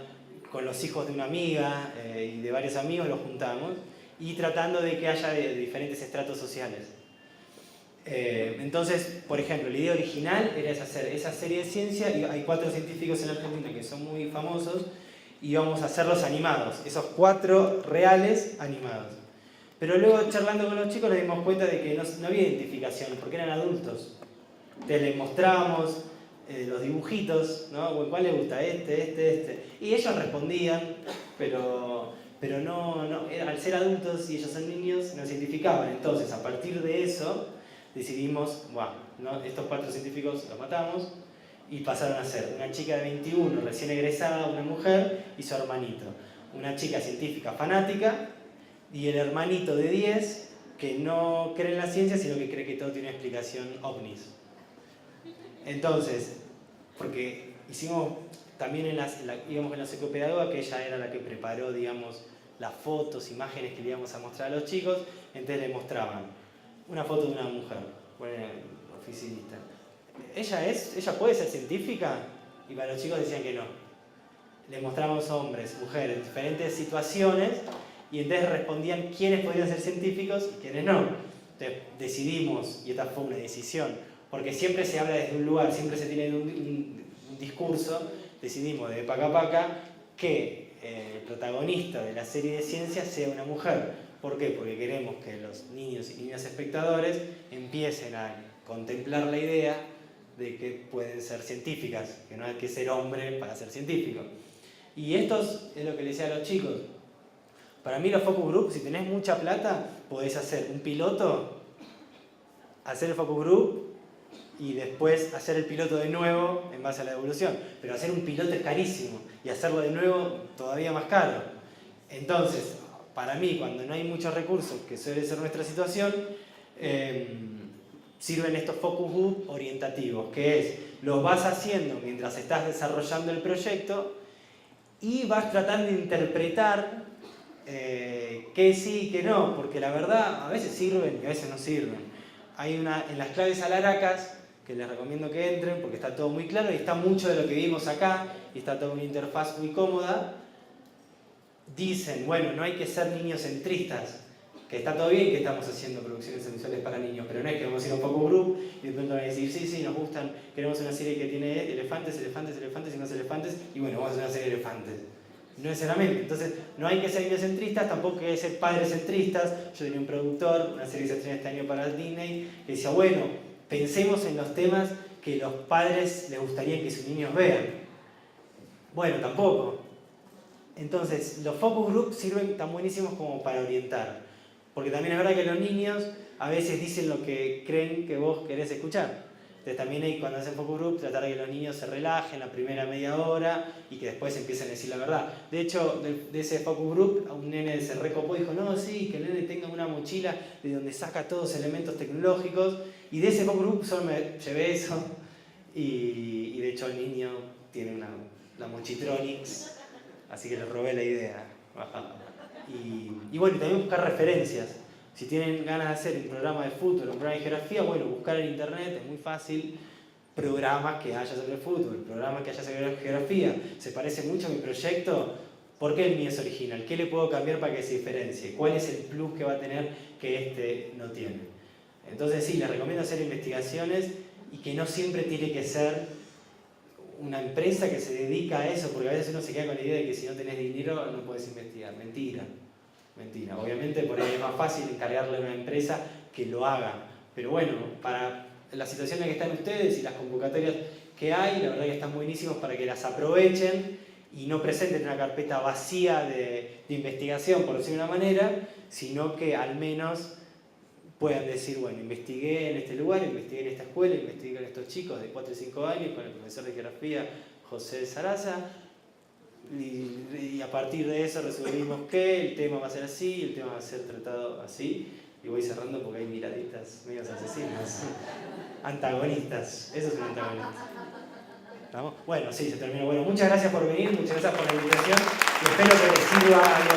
con los hijos de una amiga y de varios amigos los juntamos y tratando de que haya de diferentes estratos sociales. Entonces, por ejemplo, la idea original era hacer esa serie de ciencia y hay 4 científicos en Argentina que son muy famosos y vamos a hacerlos animados, esos 4 reales animados. Pero luego charlando con los chicos nos dimos cuenta de que no había identificación porque eran adultos. Entonces les mostrábamos los dibujitos, ¿no? ¿Cuál les gusta? Este. Y ellos respondían, pero no, al ser adultos y ellos son niños, no se identificaban. Entonces, a partir de eso, decidimos, ¿no? Estos 4 científicos los matamos y pasaron a ser una chica de 21, recién egresada, una mujer, y su hermanito. Una chica científica fanática y el hermanito de 10 que no cree en la ciencia, sino que cree que todo tiene una explicación ovnis. Entonces, porque hicimos también íbamos con la psicopedagoga, que ella era la que preparó, digamos, las fotos, imágenes que le íbamos a mostrar a los chicos, entonces le mostraban una foto de una mujer, oficinista. ¿Ella puede ser científica? Y para los chicos decían que no. Les mostramos hombres, mujeres, diferentes situaciones y entonces respondían quiénes podían ser científicos y quiénes no. Entonces decidimos, y esta fue una decisión, porque siempre se habla desde un lugar, siempre se tiene un discurso, decidimos de Paca Paca que el protagonista de la serie de ciencia sea una mujer. ¿Por qué? Porque queremos que los niños y niñas espectadores empiecen a contemplar la idea de que pueden ser científicas, que no hay que ser hombre para ser científico. Y esto es lo que les decía a los chicos. Para mí los focus group, si tenés mucha plata, podés hacer un piloto, hacer el focus group y después hacer el piloto de nuevo en base a la devolución. Pero hacer un piloto es carísimo y hacerlo de nuevo todavía más caro. Entonces, para mí, cuando no hay muchos recursos, que suele ser nuestra situación, sirven estos focus group orientativos, que es, los vas haciendo mientras estás desarrollando el proyecto y vas tratando de interpretar que sí y que no, porque la verdad a veces sirven y a veces no sirven. Hay en las claves alaracas, que les recomiendo que entren porque está todo muy claro y está mucho de lo que vimos acá y está toda una interfaz muy cómoda. Dicen, bueno, no hay que ser niños centristas, que está todo bien que estamos haciendo producciones audiovisuales para niños, pero no es que vamos a ir a un focus group y de pronto van a decir, sí, nos gustan, queremos una serie que tiene elefantes y más elefantes, y bueno, vamos a hacer una serie de elefantes. No necesariamente. Entonces, no hay que ser niños centristas, tampoco hay que ser padres centristas. Yo tenía un productor, una serie que se estrena este año para Disney, que decía, bueno, pensemos en los temas que los padres les gustaría que sus niños vean. Bueno, tampoco. Entonces, los focus groups sirven tan buenísimos como para orientar. Porque también es verdad que los niños a veces dicen lo que creen que vos querés escuchar. Entonces también hay, cuando hacen focus group, tratar de que los niños se relajen la primera media hora y que después empiecen a decir la verdad. De hecho, de ese focus group, un nene se recopó y dijo, no, sí, que el nene tenga una mochila de donde saca todos los elementos tecnológicos. Y de ese focus group solo me llevé eso. Y de hecho el niño tiene la Mochitronics, así que le robé la idea. Y bueno, también buscar referencias. Si tienen ganas de hacer un programa de fútbol, un programa de geografía, bueno, buscar en internet, es muy fácil, programas que haya sobre fútbol, programas que haya sobre geografía. ¿Se parece mucho a mi proyecto? ¿Por qué el mío es original? ¿Qué le puedo cambiar para que se diferencie? ¿Cuál es el plus que va a tener que este no tiene? Entonces sí, les recomiendo hacer investigaciones y que no siempre tiene que ser una empresa que se dedica a eso, porque a veces uno se queda con la idea de que si no tenés dinero no puedes investigar. Mentira. Obviamente por ahí es más fácil encargarle a una empresa que lo haga. Pero bueno, para la situación en la que están ustedes y las convocatorias que hay, la verdad que están buenísimos para que las aprovechen y no presenten una carpeta vacía de investigación, por decirlo de una manera, sino que al menos puedan decir, bueno, investigué en este lugar, investigué en esta escuela, investigué con estos chicos de 4 y 5 años, con el profesor de geografía José de Sarasa, y a partir de eso resolvimos que el tema va a ser así, el tema va a ser tratado así, y voy cerrando porque hay miraditas medio asesinas, antagonistas, eso es un antagonista. ¿Estamos? Bueno, sí, se terminó. Bueno, muchas gracias por venir, muchas gracias por la invitación, y espero que les sirva algo.